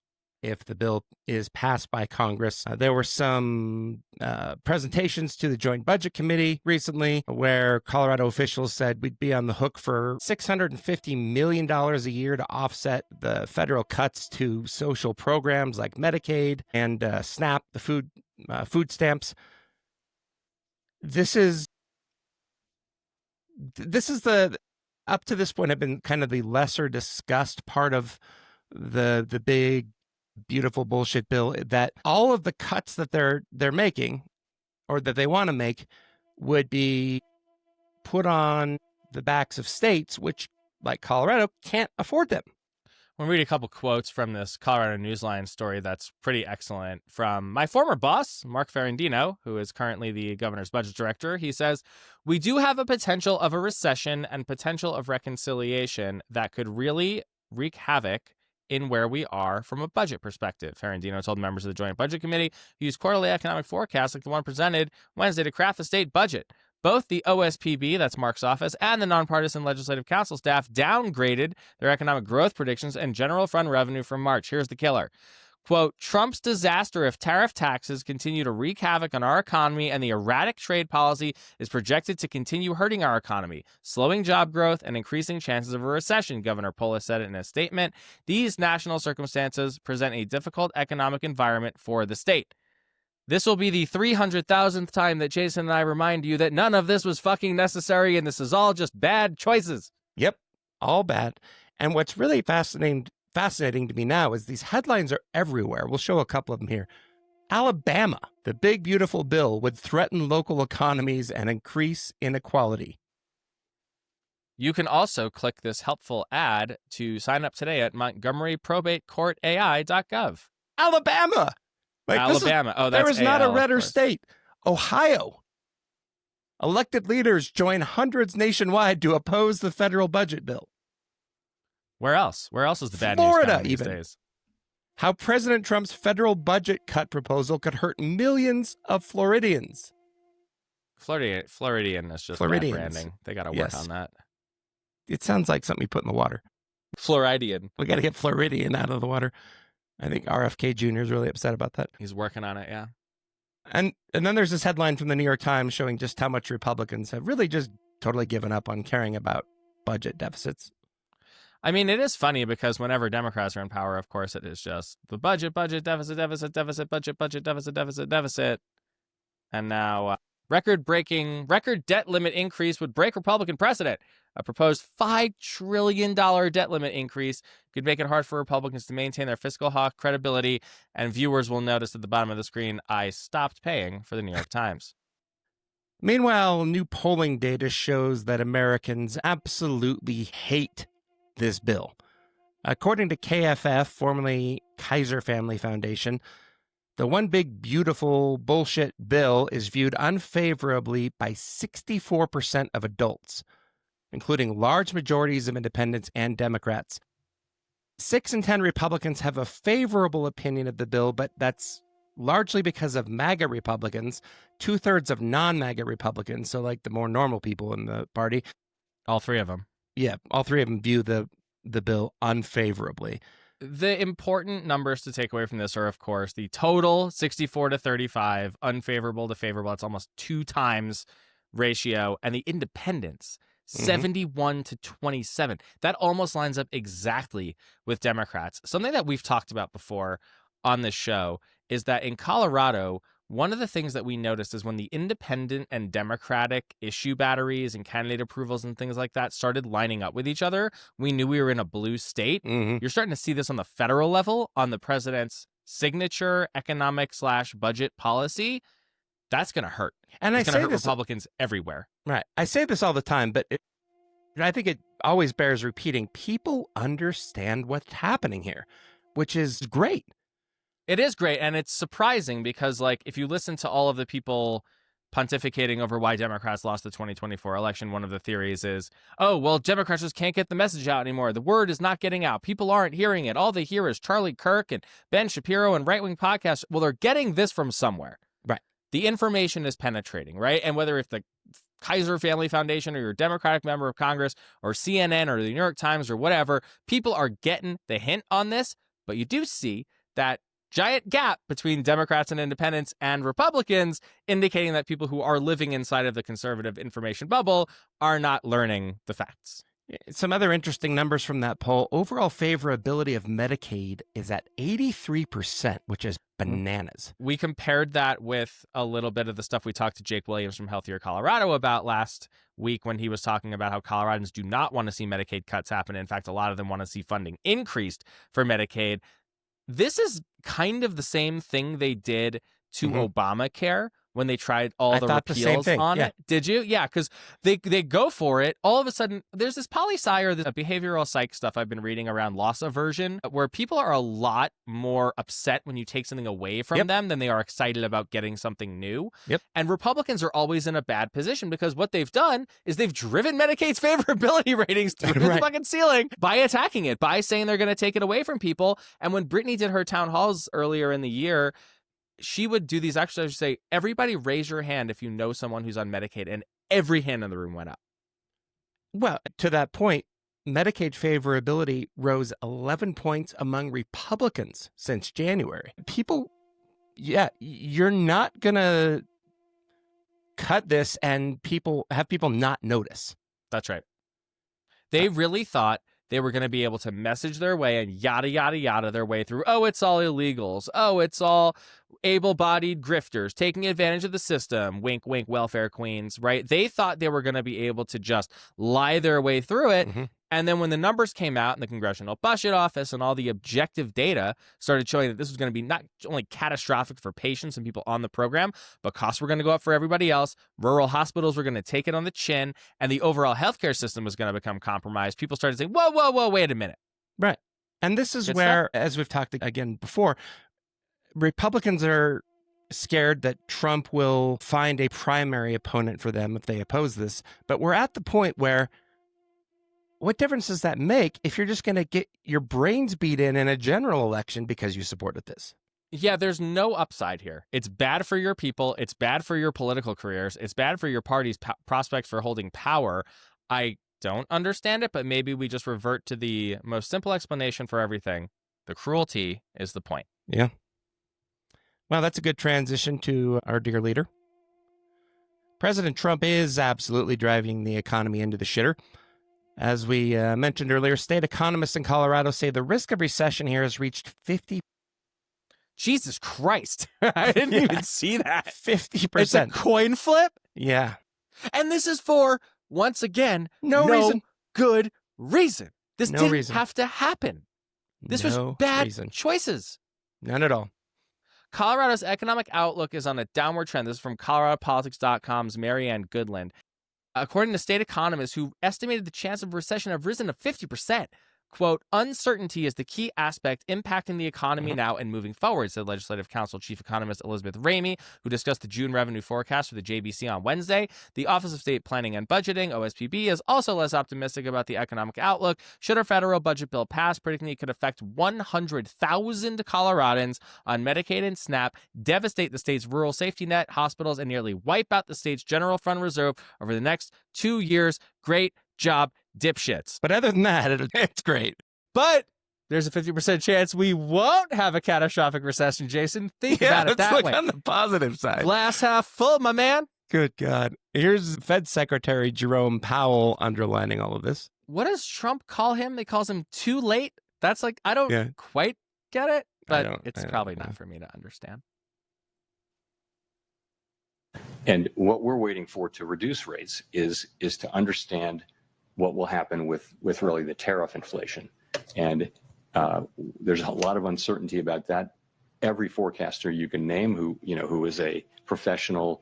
if the bill is passed by Congress. There were some presentations to the Joint Budget Committee recently where Colorado officials said we'd be on the hook for $650 million a year to offset the federal cuts to social programs like Medicaid and SNAP, the food stamps. This is the, up to this point, have been kind of the lesser discussed part of the big, beautiful bullshit bill, that all of the cuts that they're making, or that they want to make, would be put on the backs of states which, like Colorado, can't afford them. I'm going to read a couple quotes from this Colorado Newsline story that's pretty excellent from my former boss, Mark Ferrandino, who is currently the governor's budget director. He says, "We do have a potential of a recession and potential of reconciliation that could really wreak havoc in where we are from a budget perspective." Ferrandino told members of the Joint Budget Committee who used quarterly economic forecasts like the one presented Wednesday to craft the state budget. Both the OSPB, that's Mark's office, and the nonpartisan legislative council staff downgraded their economic growth predictions and general fund revenue for March. Here's the killer. Quote, "Trump's disaster if tariff taxes continue to wreak havoc on our economy and the erratic trade policy is projected to continue hurting our economy, slowing job growth and increasing chances of a recession," Governor Polis said in a statement. "These national circumstances present a difficult economic environment for the state." This will be the 300,000th time that Jason and I remind you that none of this was fucking necessary and this is all just bad choices. Yep, all bad. And what's really fascinating to me now is these headlines are everywhere. We'll show a couple of them here. Alabama, the big, beautiful bill would threaten local economies and increase inequality. You can also click this helpful ad to sign up today at montgomeryprobatecourtai.gov. Alabama! Alabama. Oh, that's there is not a AL, redder state. Ohio. Elected leaders join hundreds nationwide to oppose the federal budget bill. Where else? Where else is the bad Florida, news coming these even. days? How President Trump's federal budget cut proposal could hurt millions of Floridians. Floridian is just bad Floridians. branding. They got to work Yes. on that. It sounds like something you put in the water. Floridian. We got to get Floridian out of the water. I think RFK Jr. is really upset about that. He's working on it, yeah. And then there's this headline from the New York Times showing just how much Republicans have really just totally given up on caring about budget deficits. I mean, it is funny because whenever Democrats are in power, of course, it is just the budget, deficit, budget, deficit. And now, record debt limit increase would break Republican precedent. A proposed $5 trillion debt limit increase could make it hard for Republicans to maintain their fiscal hawk credibility. And viewers will notice at the bottom of the screen, I stopped paying for the New York Times. Meanwhile, new polling data shows that Americans absolutely hate this bill. According to KFF, formerly Kaiser Family Foundation, the one big beautiful bullshit bill is viewed unfavorably by 64% of adults, including large majorities of independents and Democrats. 6 in 10 Republicans have a favorable opinion of the bill, but that's largely because of MAGA Republicans, 2/3 of non-MAGA Republicans, so like the more normal people in the party. All three of them. Yeah, all three of them view the bill unfavorably. The important numbers to take away from this are, of course, the total 64 to 35, unfavorable to favorable. It's almost 2 times ratio. And the independents, 71 to 27. That almost lines up exactly with Democrats. Something that we've talked about before on this show is that in Colorado, one of the things that we noticed is when the independent and Democratic issue batteries and candidate approvals and things like that started lining up with each other, we knew we were in a blue state. You're starting to see this on the federal level, on the president's signature economic/budget policy. That's going to hurt. And it's I going say to hurt this Republicans everywhere. Right. I say this all the time, but I think it always bears repeating. People understand what's happening here, which is great. It is great, and it's surprising because, like, if you listen to all of the people pontificating over why Democrats lost the 2024 election, one of the theories is, oh, well, Democrats just can't get the message out anymore. The word is not getting out. People aren't hearing it. All they hear is Charlie Kirk and Ben Shapiro and right-wing podcasts. Well, they're getting this from somewhere. Right. The information is penetrating, right? And whether it's the Kaiser Family Foundation or your Democratic member of Congress or CNN or the New York Times or whatever, people are getting the hint on this, but you do see that giant gap between Democrats and independents and Republicans, indicating that people who are living inside of the conservative information bubble are not learning the facts. Some other interesting numbers from that poll. Overall favorability of Medicaid is at 83%, which is bananas. We compared that with a little bit of the stuff we talked to Jake Williams from Healthier Colorado about last week when he was talking about how Coloradans do not want to see Medicaid cuts happen. In fact, a lot of them want to see funding increased for Medicaid. This is kind of the same thing they did to Obamacare when they tried all the repeals on it. Did you? Yeah, because they go for it. All of a sudden, there's this poli-sci or this behavioral psych stuff I've been reading around loss aversion, where people are a lot more upset when you take something away from them than they are excited about getting something new. And Republicans are always in a bad position because what they've done is they've driven Medicaid's favorability ratings through the fucking ceiling by attacking it, by saying they're going to take it away from people. And when Brittany did her town halls earlier in the year, she would do these exercises, say, everybody raise your hand if you know someone who's on Medicaid, and every hand in the room went up. Well, to that point, Medicaid favorability rose 11 points among Republicans since January. People, you're not going to cut this and have people not notice. That's right. They really thought they were going to be able to message their way and yada, yada, yada their way through. Oh, it's all illegals. Oh, it's all able-bodied grifters taking advantage of the system. Wink, wink, welfare queens, right? They thought they were going to be able to just lie their way through it. And then when the numbers came out in the Congressional Budget Office and all the objective data started showing that this was going to be not only catastrophic for patients and people on the program, but costs were going to go up for everybody else. Rural hospitals were going to take it on the chin, and the overall healthcare system was going to become compromised. People started saying, whoa, whoa, whoa, wait a minute. Right. And this is where, as we've talked again before, Republicans are scared that Trump will find a primary opponent for them if they oppose this. But we're at the point where what difference does that make if you're just going to get your brains beat in a general election because you supported this? Yeah, there's no upside here. It's bad for your people. It's bad for your political careers. It's bad for your party's prospects for holding power. I don't understand it, but maybe we just revert to the most simple explanation for everything. The cruelty is the point. Yeah. Well, that's a good transition to our dear leader. President Trump is absolutely driving the economy into the shitter. As we mentioned earlier, state economists in Colorado say the risk of recession here has reached 50%. Jesus Christ. I didn't even see that. 50%. It's a coin flip. Yeah. And this is for, once again, No reason. good reason. This No didn't reason. have to happen. This was No bad reason. choices. None at all. Colorado's economic outlook is on a downward trend. This is from ColoradoPolitics.com's Marianne Goodland. According to state economists who estimated the chance of recession have risen to 50%, quote, uncertainty is the key aspect impacting the economy now and moving forward, said Legislative Council Chief Economist Elizabeth Ramey, who discussed the June revenue forecast for the JBC on Wednesday. The Office of State Planning and Budgeting, OSPB, is also less optimistic about the economic outlook. Should a federal budget bill pass, predicting it could affect 100,000 Coloradans on Medicaid and SNAP, devastate the state's rural safety net, hospitals, and nearly wipe out the state's general fund reserve over the next 2 years. Great job, dipshits. But other than that, it's great. But there's a 50% chance we won't have a catastrophic recession, Jason. Think about it that let's way. look on the positive side. Glass half full, my man. Good God. Here's Fed Secretary Jerome Powell underlining all of this. What does Trump call him? They calls him too late. That's like, I don't quite get it, but it's probably not for me to understand. And what we're waiting for to reduce rates is to understand what will happen with really the tariff inflation. And there's a lot of uncertainty about that. Every forecaster you can name who is a professional,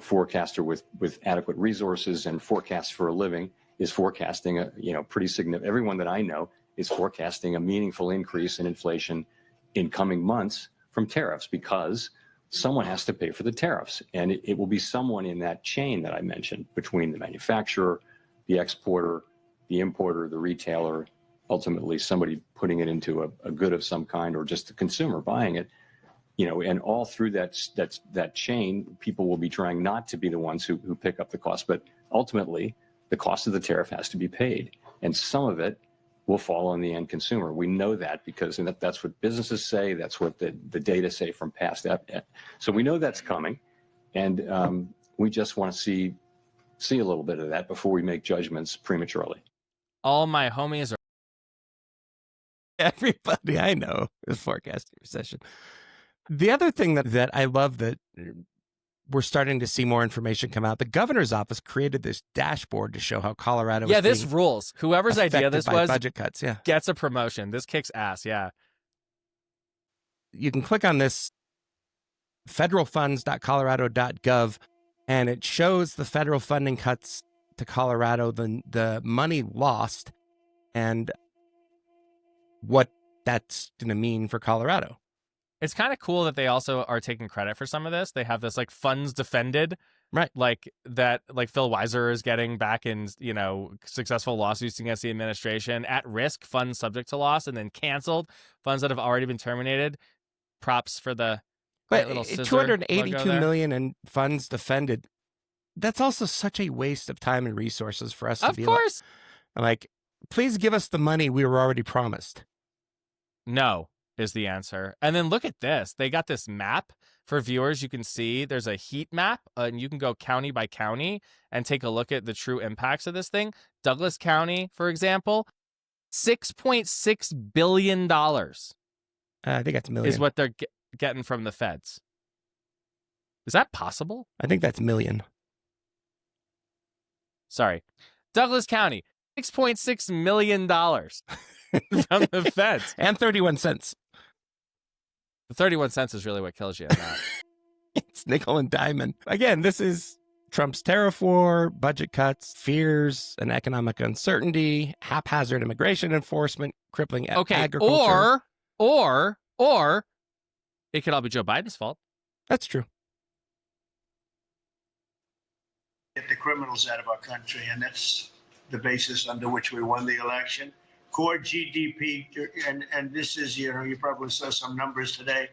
forecaster with adequate resources and forecasts for a living is forecasting pretty significant. Everyone that I know is forecasting a meaningful increase in inflation in coming months from tariffs because someone has to pay for the tariffs. And it will be someone in that chain that I mentioned between the manufacturer, the exporter, the importer, the retailer, ultimately somebody putting it into a good of some kind or just the consumer buying it, and all through that chain, people will be trying not to be the ones who pick up the cost. But ultimately, the cost of the tariff has to be paid. And some of it will fall on the end consumer. We know that because that's what businesses say. That's what the data say from past. So we know that's coming. And we just want to see a little bit of that before we make judgments prematurely. All my homies are. Everybody I know is forecasting recession. The other thing that I love that we're starting to see more information come out. The governor's office created this dashboard to show how Colorado is this rules. Whoever's idea this was budget cuts, gets a promotion. This kicks ass, yeah. You can click on this federalfunds.colorado.gov, and it shows the federal funding cuts to Colorado, the money lost, and what that's going to mean for Colorado. It's kind of cool that they also are taking credit for some of this. They have this like funds defended, right? Like that, like Phil Weiser is getting back in, successful lawsuits against the administration, at risk funds subject to loss, and then canceled funds that have already been terminated. Props for the little scissor $282 million in funds defended. That's also such a waste of time and resources for us to be like, please give us the money we were already promised. No is the answer. And then look at this. They got this map for viewers. You can see there's a heat map, and you can go county by county and take a look at the true impacts of this thing. Douglas County, for example, $6.6 billion. I think that's million. Is what they're getting from the feds. Is that possible? I think that's million. Sorry. Douglas County, $6.6 million from the feds. And 31 cents. The 31 cents is really what kills you in that. It's nickel and diamond. Again, this is Trump's tariff war, budget cuts, fears and economic uncertainty, haphazard immigration enforcement, crippling agriculture. Or it could all be Joe Biden's fault. That's true. Get the criminals out of our country, and that's the basis under which we won the election. Core GDP, and this is, you probably saw some numbers today,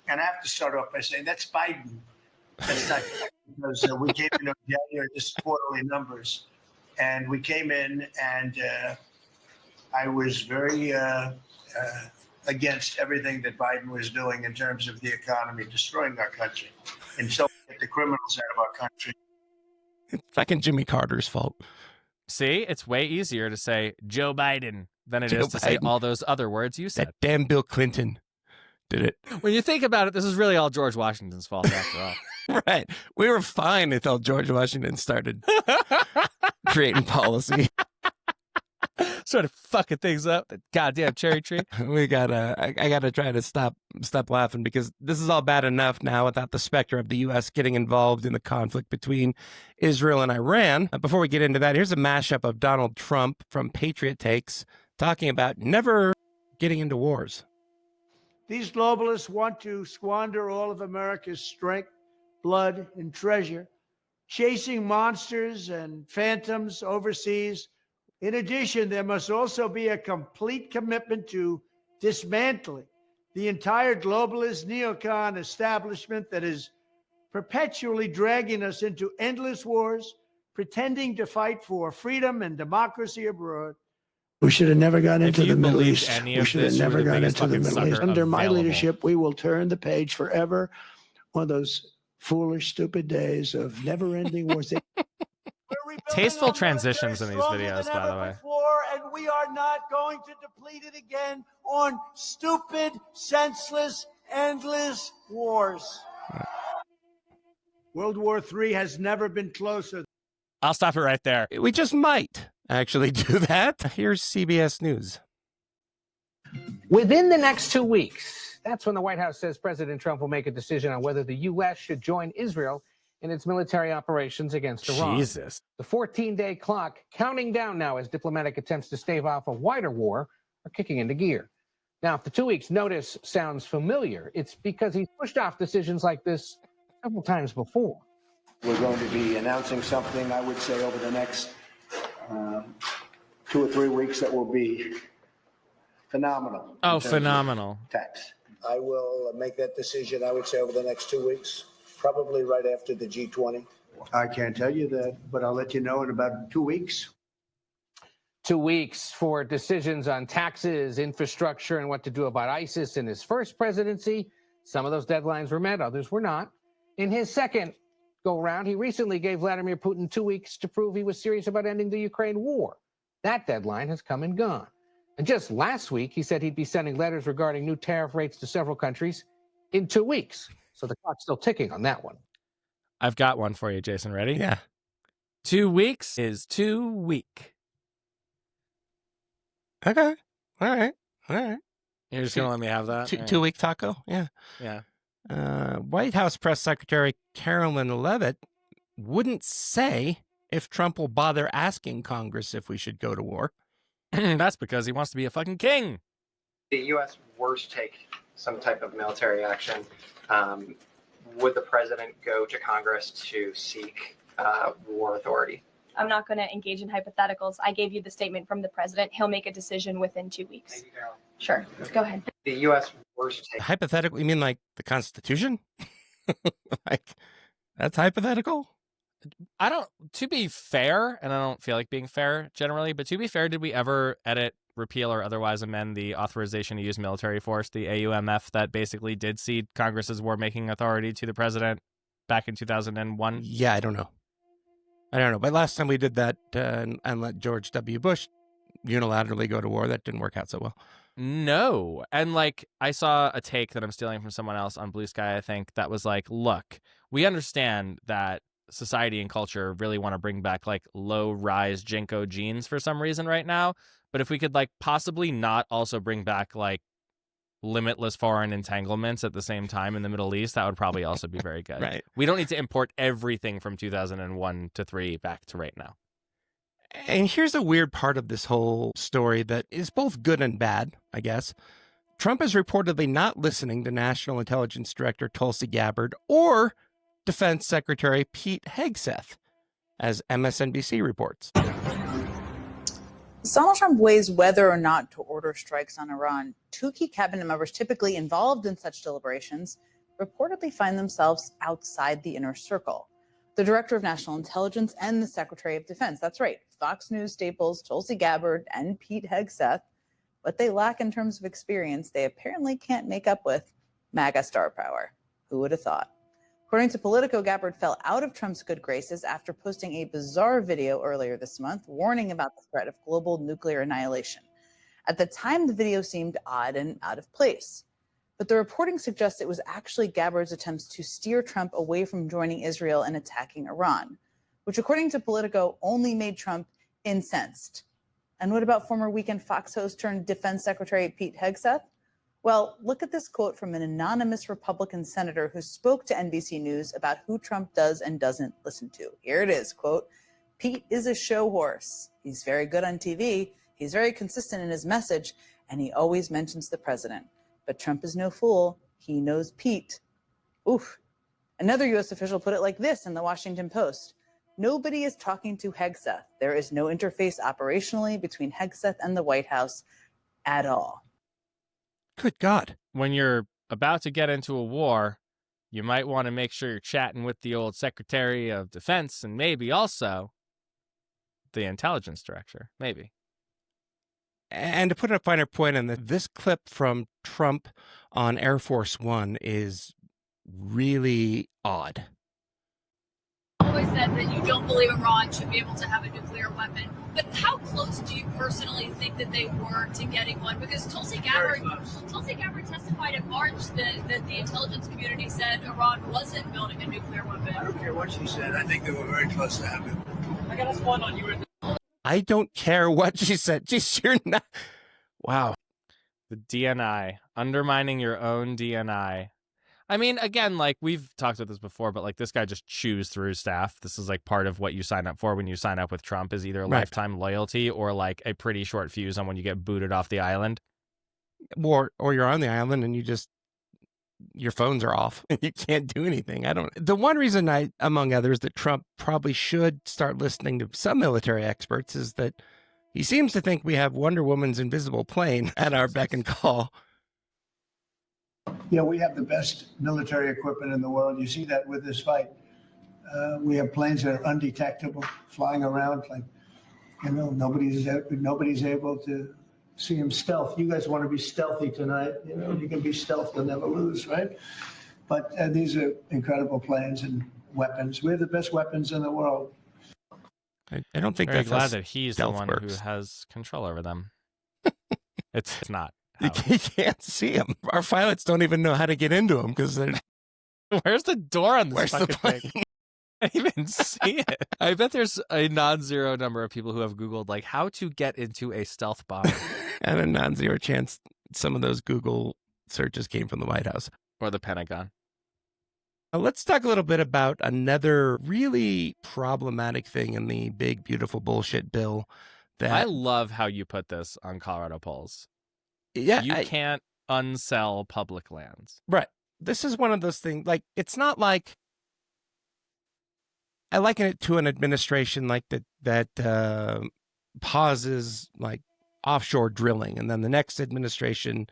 and I have to start off by saying that's Biden. That's not because we came in January, this quarterly numbers, and we came in, and I was very against everything that Biden was doing in terms of the economy, destroying our country, and so get the criminals out of our country. It's fucking Jimmy Carter's fault. See, it's way easier to say Joe Biden than it is to say all those other words you said. That damn Bill Clinton. did it. When you think about it, this is really all George Washington's fault after all. Right. We were fine until George Washington started creating policy. Sort of fucking things up. The goddamn cherry tree. I gotta try to stop laughing, because this is all bad enough now without the specter of the U.S. getting involved in the conflict between Israel and Iran. Before we get into that, here's a mashup of Donald Trump from Patriot Takes talking about never getting into wars. These globalists want to squander all of America's strength, blood, and treasure, chasing monsters and phantoms overseas. In addition, there must also be a complete commitment to dismantling the entire globalist neocon establishment that is perpetually dragging us into endless wars, pretending to fight for freedom and democracy abroad. We should have never gone into the Middle East. We should have never gone into the Middle East. Under my leadership, we will turn the page forever on those foolish, stupid days of never-ending wars. Tasteful transitions in these videos, by the way. And we are not going to deplete it again on stupid, senseless, endless wars. World War III has never been closer. I'll stop it right there. We just might actually do that. Here's CBS News. Within the next 2 weeks, that's when the White House says President Trump will make a decision on whether the U.S. should join Israel in its military operations against Iran. Jesus. The 14-day clock counting down now as diplomatic attempts to stave off a wider war are kicking into gear. Now, if the 2 weeks notice sounds familiar, it's because he's pushed off decisions like this several times before. We're going to be announcing something, I would say, over the next 2 or 3 weeks that will be phenomenal. Oh, phenomenal. Tax. I will make that decision, I would say, over the next 2 weeks. Probably right after the G20. I can't tell you that, but I'll let you know in about 2 weeks. 2 weeks for decisions on taxes, infrastructure, and what to do about ISIS in his first presidency. Some of those deadlines were met, others were not. In his second go-round, he recently gave Vladimir Putin 2 weeks to prove he was serious about ending the Ukraine war. That deadline has come and gone. And just last week, he said he'd be sending letters regarding new tariff rates to several countries in 2 weeks. So the clock's still ticking on that one. I've got one for you, Jason. Ready? Yeah. 2 weeks is too weak. Okay. All right. You're just going to let me have that? 2 week taco? Yeah. Yeah. White House Press Secretary Carolyn Leavitt wouldn't say if Trump will bother asking Congress if we should go to war. That's because he wants to be a fucking king. The U.S. were to take some type of military action, would the president go to Congress to seek war authority? I'm not going to engage in hypotheticals. I gave you the statement from the president. He'll make a decision within 2 weeks. Thank you, Carol. Sure. Go ahead. The U.S. were to take... Hypothetical? You mean like the Constitution? Like, that's hypothetical? To be fair, and I don't feel like being fair generally, but to be fair, did we ever edit, repeal, or otherwise amend the authorization to use military force, the AUMF, that basically did cede Congress's war-making authority to the president back in 2001? Yeah, I don't know. But last time we did that and let George W. Bush unilaterally go to war, that didn't work out so well. No. And like, I saw a take that I'm stealing from someone else on Blue Sky, I think, that was like, look, we understand that society and culture really want to bring back like low-rise Jinko jeans for some reason right now. But if we could like possibly not also bring back like limitless foreign entanglements at the same time in the Middle East, that would probably also be very good. Right. We don't need to import everything from 2001 to 3 back to right now. And here's a weird part of this whole story that is both good and bad, I guess. Trump is reportedly not listening to National Intelligence Director Tulsi Gabbard or Defense Secretary Pete Hegseth, as MSNBC reports. Donald Trump weighs whether or not to order strikes on Iran. 2 key cabinet members typically involved in such deliberations reportedly find themselves outside the inner circle. The Director of National Intelligence and the Secretary of Defense. That's right, Fox News staples Tulsi Gabbard and Pete Hegseth. What they lack in terms of experience, they apparently can't make up with MAGA star power. Who would have thought? According to Politico, Gabbard fell out of Trump's good graces after posting a bizarre video earlier this month warning about the threat of global nuclear annihilation. At the time, the video seemed odd and out of place. But the reporting suggests it was actually Gabbard's attempts to steer Trump away from joining Israel and attacking Iran, which, according to Politico, only made Trump incensed. And what about former Weekend Fox host turned Defense Secretary Pete Hegseth? Well, look at this quote from an anonymous Republican senator who spoke to NBC News about who Trump does and doesn't listen to. Here it is, quote, "Pete is a show horse. He's very good on TV. He's very consistent in his message, and he always mentions the president. But Trump is no fool. He knows Pete." Oof. Another U.S. official put it like this in the Washington Post: "Nobody is talking to Hegseth. There is no interface operationally between Hegseth and the White House at all." Good God. When you're about to get into a war, you might want to make sure you're chatting with the old Secretary of Defense and maybe also the intelligence director. Maybe. And to put a finer point on this clip from Trump on Air Force One is really odd. Always said that you don't believe Iran should be able to have a nuclear weapon, but how close do you personally think that they were to getting one? Because Tulsi Gabbard testified in March that the intelligence community said Iran wasn't building a nuclear weapon. I don't care what she said. I think they were very close to having it. I got us one on you. I don't care what she said. You're not. Wow. The DNI, undermining your own DNI. I mean, again, like we've talked about this before, but like this guy just chews through staff. This is like part of what you sign up for when you sign up with Trump is either lifetime loyalty or like a pretty short fuse on when you get booted off the island. Or you're on the island and your phones are off and you can't do anything. The one reason among others, that Trump probably should start listening to some military experts is that he seems to think we have Wonder Woman's invisible plane at our beck and call. Yeah, we have the best military equipment in the world. You see that with this fight. We have planes that are undetectable, flying around like, nobody's able to see them stealth. You guys want to be stealthy tonight. You can be stealth, you'll never lose, right? But these are incredible planes and weapons. We have the best weapons in the world. I don't think Very that's glad that he's the one works. who has control over them. It's not. You can't see them. Our pilots don't even know how to get into them because they're. Where's the door on this Where's the fucking thing? I can't even see it. I bet there's a non-zero number of people who have Googled like how to get into a stealth bomber. And a non-zero chance some of those Google searches came from the White House. Or the Pentagon. Let's talk a little bit about another really problematic thing in the big, beautiful bullshit bill. I love how you put this on Colorado polls. Yeah, you can't unsell public lands. Right. This is one of those things, like, it's not like, I liken it to an administration like that pauses like offshore drilling, and then the next administration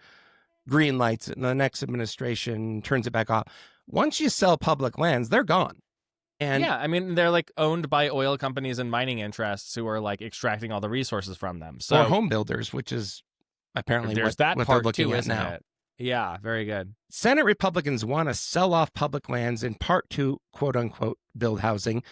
green lights it, and the next administration turns it back off. Once you sell public lands, they're gone. And yeah, I mean, they're like owned by oil companies and mining interests who are like extracting all the resources from them. So or home builders, which is apparently there's what that they're part looking too, at isn't now. it? Yeah, very good. Senate Republicans want to sell off public lands in part to, quote unquote, build housing.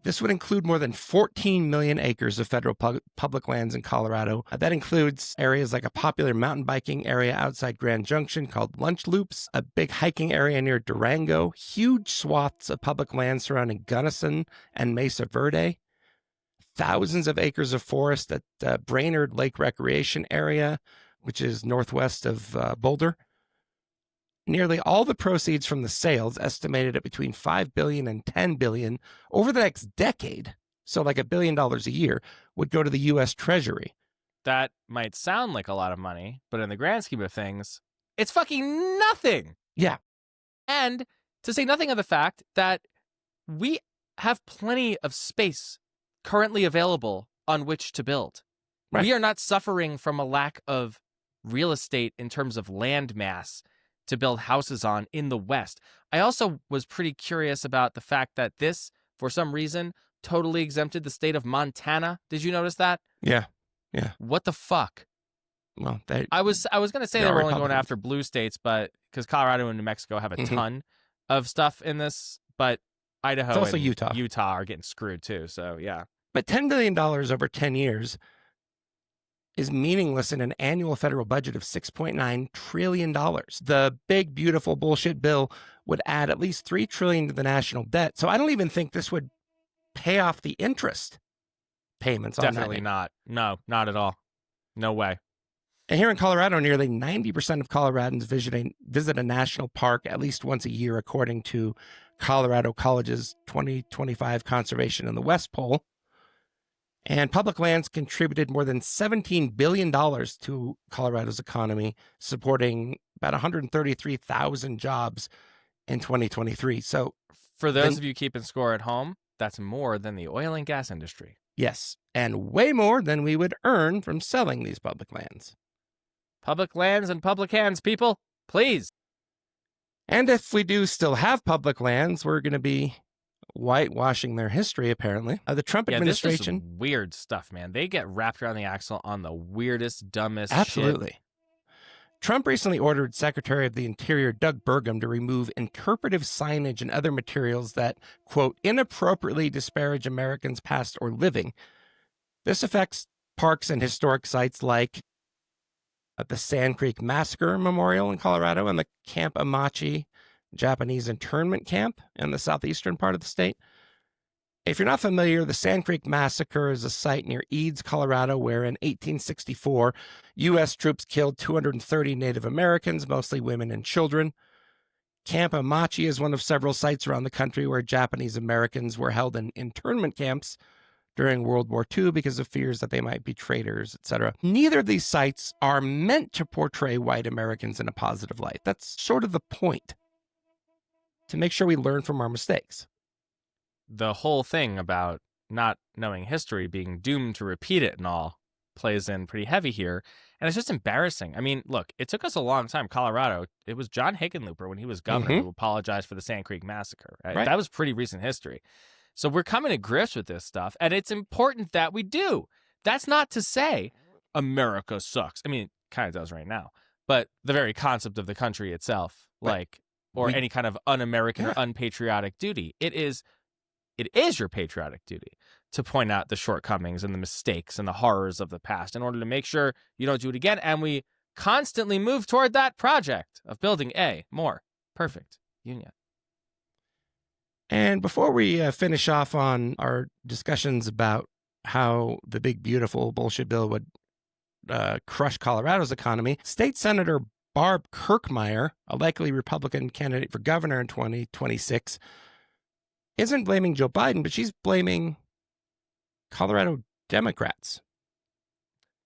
This would include more than 14 million acres of federal public lands in Colorado. That includes areas like a popular mountain biking area outside Grand Junction called Lunch Loops, a big hiking area near Durango, huge swaths of public land surrounding Gunnison and Mesa Verde, thousands of acres of forest at Brainerd Lake Recreation Area, which is northwest of Boulder. Nearly all the proceeds from the sales, estimated at between $5 billion and $10 billion over the next decade, so like $1 billion a year, would go to the U.S. Treasury. That might sound like a lot of money, but in the grand scheme of things, it's fucking nothing. Yeah. And to say nothing of the fact that we have plenty of space currently available on which to build. Right. We are not suffering from a lack of real estate in terms of land mass to build houses on in the West. I also was pretty curious about the fact that this, for some reason, totally exempted the state of Montana. Did you notice that? Yeah. Yeah. What the fuck? Well, I was going to say they were only going after blue states, but because Colorado and New Mexico have a ton of stuff in this, but Idaho it's also and Utah are getting screwed too. So yeah. But $10 billion over 10 years is meaningless in an annual federal budget of $6.9 trillion. The big, beautiful bullshit bill would add at least $3 trillion to the national debt. So I don't even think this would pay off the interest payments on that. Definitely not. No, not at all. No way. And here in Colorado, nearly 90% of Coloradans visit a national park at least once a year, according to Colorado College's 2025 Conservation in the West Poll. And public lands contributed more than $17 billion to Colorado's economy, supporting about 133,000 jobs in 2023. So for those of you keeping score at home, that's more than the oil and gas industry. Yes, and way more than we would earn from selling these public lands. Public lands and public hands, people, please. And if we do still have public lands, we're going to be whitewashing their history, apparently. The Trump administration. This is weird stuff, man. They get wrapped around the axle on the weirdest, dumbest Absolutely. shit. Trump recently ordered Secretary of the Interior Doug Burgum to remove interpretive signage and other materials that, quote, inappropriately disparage Americans past or living. This affects parks and historic sites like the Sand Creek Massacre Memorial in Colorado and the Camp Amachi Japanese internment camp in the southeastern part of the state. If you're not familiar, the Sand Creek Massacre is a site near Eads, Colorado, where in 1864, U.S. troops killed 230 Native Americans, mostly women and children. Camp Amachi is one of several sites around the country where Japanese Americans were held in internment camps during World War II because of fears that they might be traitors, etc. Neither of these sites are meant to portray white Americans in a positive light. That's sort of the point, to make sure we learn from our mistakes. The whole thing about not knowing history, being doomed to repeat it and all, plays in pretty heavy here. And it's just embarrassing. I mean, look, it took us a long time. Colorado, it was John Hickenlooper when he was governor who apologized for the Sand Creek Massacre. Right? That was pretty recent history. So we're coming to grips with this stuff, and it's important that we do. That's not to say America sucks. I mean, it kind of does right now. But the very concept of the country itself, any kind of un-American or unpatriotic duty, it is your patriotic duty to point out the shortcomings and the mistakes and the horrors of the past in order to make sure you don't do it again. And we constantly move toward that project of building a more perfect union. And before we finish off on our discussions about how the big, beautiful bullshit bill would crush Colorado's economy, State Senator Barb Kirkmeyer, a likely Republican candidate for governor in 2026, isn't blaming Joe Biden, but she's blaming Colorado Democrats.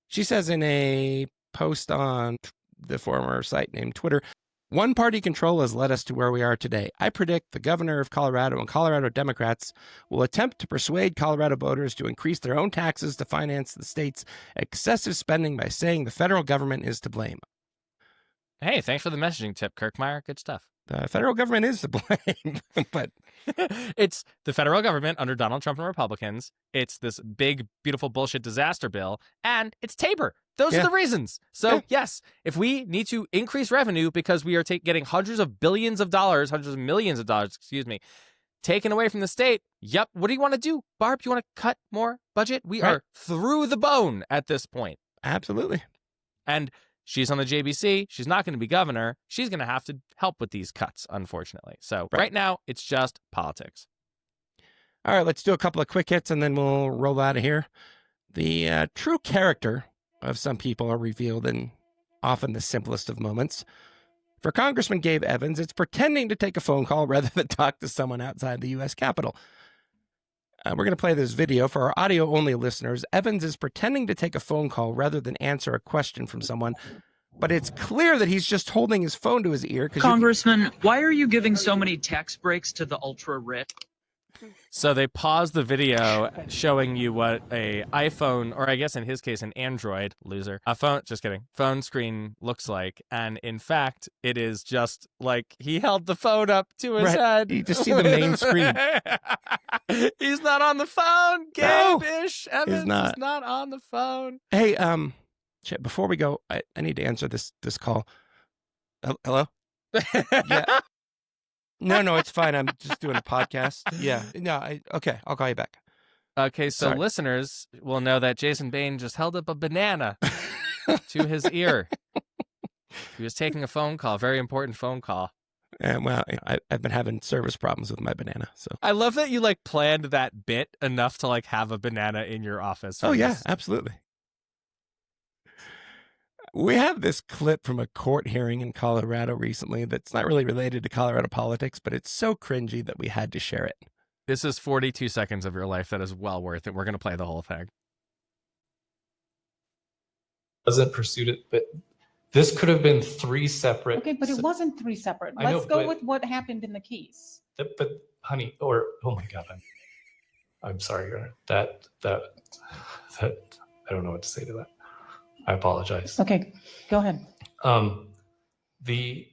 She says in a post on the former site named Twitter, "One-party control has led us to where we are today. I predict the governor of Colorado and Colorado Democrats will attempt to persuade Colorado voters to increase their own taxes to finance the state's excessive spending by saying the federal government is to blame." Hey, thanks for the messaging tip, Kirkmeyer. Good stuff. The federal government is to blame, but it's the federal government under Donald Trump and Republicans. It's this big, beautiful bullshit disaster bill, and it's Tabor. Those are the reasons. So, yes, if we need to increase revenue because we are getting hundreds of millions of dollars, taken away from the state, yep, what do you want to do? Barb, you want to cut more budget? We are through the bone at this point. Absolutely. And she's on the JBC. She's not going to be governor. She's going to have to help with these cuts, unfortunately. So right now, it's just politics. All right, let's do a couple of quick hits, and then we'll roll out of here. The true character of some people are revealed in often the simplest of moments. For Congressman Gabe Evans, it's pretending to take a phone call rather than talk to someone outside the U.S. Capitol. We're going to play this video for our audio-only listeners. Evans is pretending to take a phone call rather than answer a question from someone, but it's clear that he's just holding his phone to his ear. Congressman, why are you giving so many tax breaks to the ultra-rich? So they paused the video showing you what a iPhone, or I guess in his case, an Android, loser, phone screen looks like. And in fact, it is just like he held the phone up to his head. You just see the main screen. He's not on the phone. Gabe-ish Evans is not on the phone. Hey, before we go, I need to answer this call. Hello? Yeah. No, it's fine. I'm just doing a podcast. Yeah. No, okay. I'll call you back. Okay, so listeners will know that Jason Bain just held up a banana to his ear. He was taking a phone call, very important phone call. And well, I've been having service problems with my banana. So I love that you like planned that bit enough to like have a banana in your office. Oh yeah, absolutely. We have this clip from a court hearing in Colorado recently that's not really related to Colorado politics, but it's so cringy that we had to share it. This is 42 seconds of your life that is well worth it. We're going to play the whole thing. Wasn't pursued it, but this could have been three separate. Okay, but it wasn't three separate. I know, Let's go but- with what happened in the case. But honey, or oh my God, I'm sorry, Your Honor. That I don't know what to say to that. I apologize. Okay, go ahead. The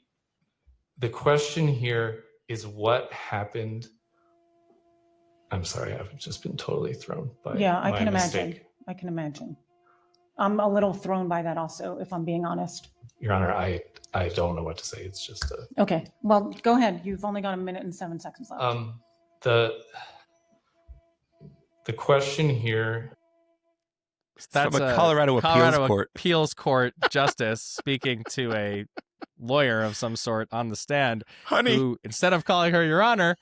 question here is what happened. I'm sorry, I've just been totally thrown by I my can mistake. imagine. I can imagine. I'm a little thrown by that also, if I'm being honest. Your Honor, I don't know what to say. It's just Okay, well, go ahead. You've only got 1 minute and 7 seconds left. the question here. That's from a Colorado appeals court justice speaking to a lawyer of some sort on the stand. Honey. Who, instead of calling her Your Honor,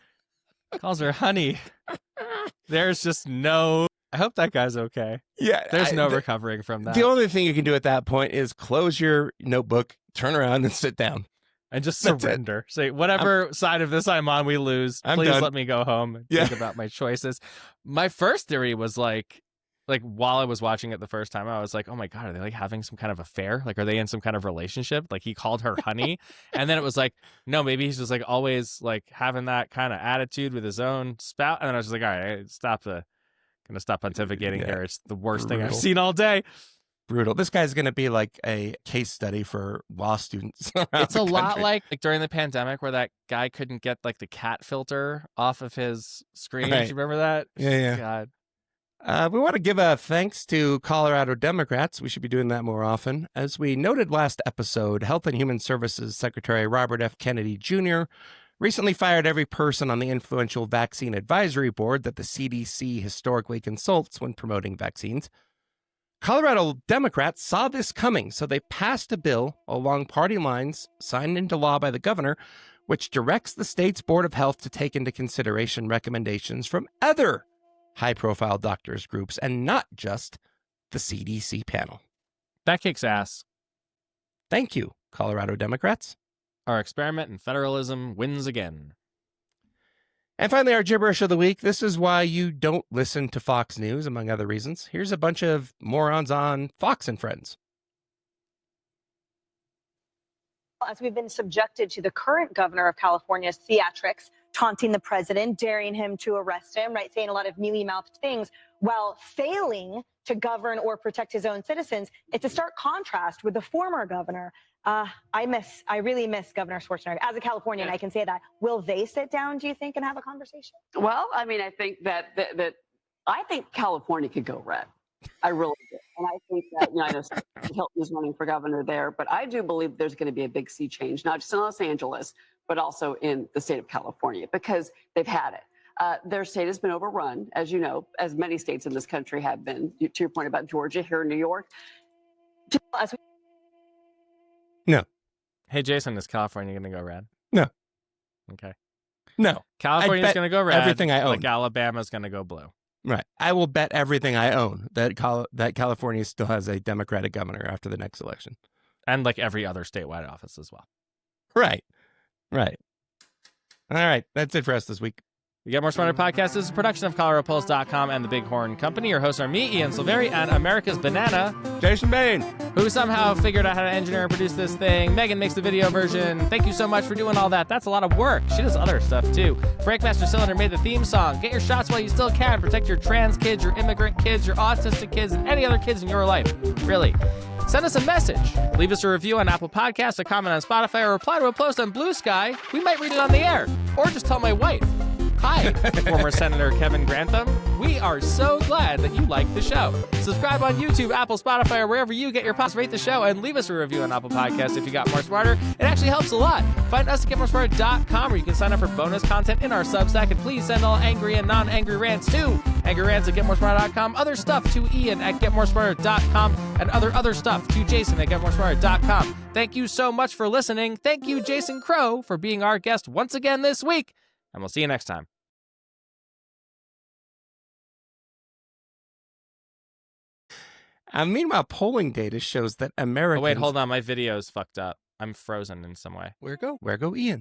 calls her honey. There's just no... I hope that guy's okay. Yeah. There's no recovering from that. The only thing you can do at that point is close your notebook, turn around, and sit down. And just surrender. Say, whatever side of this I'm on, we lose. I'm Please done. let me go home and think about my choices. My first theory was like while I was watching it the first time, I was like, oh my God, are they like having some kind of affair? Like, are they in some kind of relationship? Like he called her honey. And then it was like, no, maybe he's just like always like having that kind of attitude with his own spouse. And then I was just like, all right, gonna stop pontificating here. It's the worst thing I've seen all day. Brutal. This guy's going to be like a case study for law students. It's a lot like during the pandemic where that guy couldn't get like the cat filter off of his screen. Right. Do you remember that? Yeah. God. We want to give a thanks to Colorado Democrats. We should be doing that more often. As we noted last episode, Health and Human Services Secretary Robert F. Kennedy Jr. recently fired every person on the influential vaccine advisory board that the CDC historically consults when promoting vaccines. Colorado Democrats saw this coming, so they passed a bill along party lines signed into law by the governor, which directs the state's Board of Health to take into consideration recommendations from other high-profile doctors groups and not just the CDC panel. That kicks ass. Thank you, Colorado Democrats. Our experiment in federalism wins again. And finally, our gibberish of the week. This is why you don't listen to Fox News, among other reasons. Here's a bunch of morons on Fox and Friends. As we've been subjected to the current governor of California's theatrics, taunting the president, daring him to arrest him, right, saying a lot of mealy-mouthed things while failing to govern or protect his own citizens. It's a stark contrast with the former governor. I really miss Governor Schwarzenegger. As a Californian, I can say that. Will they sit down, do you think, and have a conversation? Well, I mean, I think that I think California could go red. I really do. And I think that, I know Hilton is running for governor there, but I do believe there's going to be a big sea change, not just in Los Angeles, but also in the state of California, because they've had it. Their state has been overrun, as you know, as many states in this country have been, to your point about Georgia, here in New York. No. Hey, Jason, is California going to go red? No. Okay. No. California's going to go red. Everything I own. Like Alabama's going to go blue. Right. I will bet everything I own that California still has a Democratic governor after the next election. And like every other statewide office as well. Right. All right. That's it for us this week. The Get More Smarter podcast is a production of ColoradoPulse.com and the Bighorn Company. Your hosts are me, Ian Silveri, and America's Banana, Jason Bain, who somehow figured out how to engineer and produce this thing. Megan makes the video version. Thank you so much for doing all that. That's a lot of work. She does other stuff, too. Breakmaster Cylinder made the theme song. Get your shots while you still can. Protect your trans kids, your immigrant kids, your autistic kids, and any other kids in your life. Really. Send us a message. Leave us a review on Apple Podcasts, a comment on Spotify, or reply to a post on Blue Sky. We might read it on the air. Or just tell my wife. Hi, former Senator Kevin Grantham. We are so glad that you like the show. Subscribe on YouTube, Apple, Spotify, or wherever you get your podcasts. Rate the show and leave us a review on Apple Podcasts if you got more smarter. It actually helps a lot. Find us at getmoresmarter.com, where you can sign up for bonus content in our Substack. And please send all angry and non-angry rants to angryrants@getmoresmarter.com. Other stuff to Ian at getmoresmarter.com, and other stuff to Jason at getmoresmarter.com. Thank you so much for listening. Thank you, Jason Crow, for being our guest once again this week. And we'll see you next time. Meanwhile, polling data shows that Americans... Oh, wait, hold on. My video's fucked up. I'm frozen in some way. Where go Ian?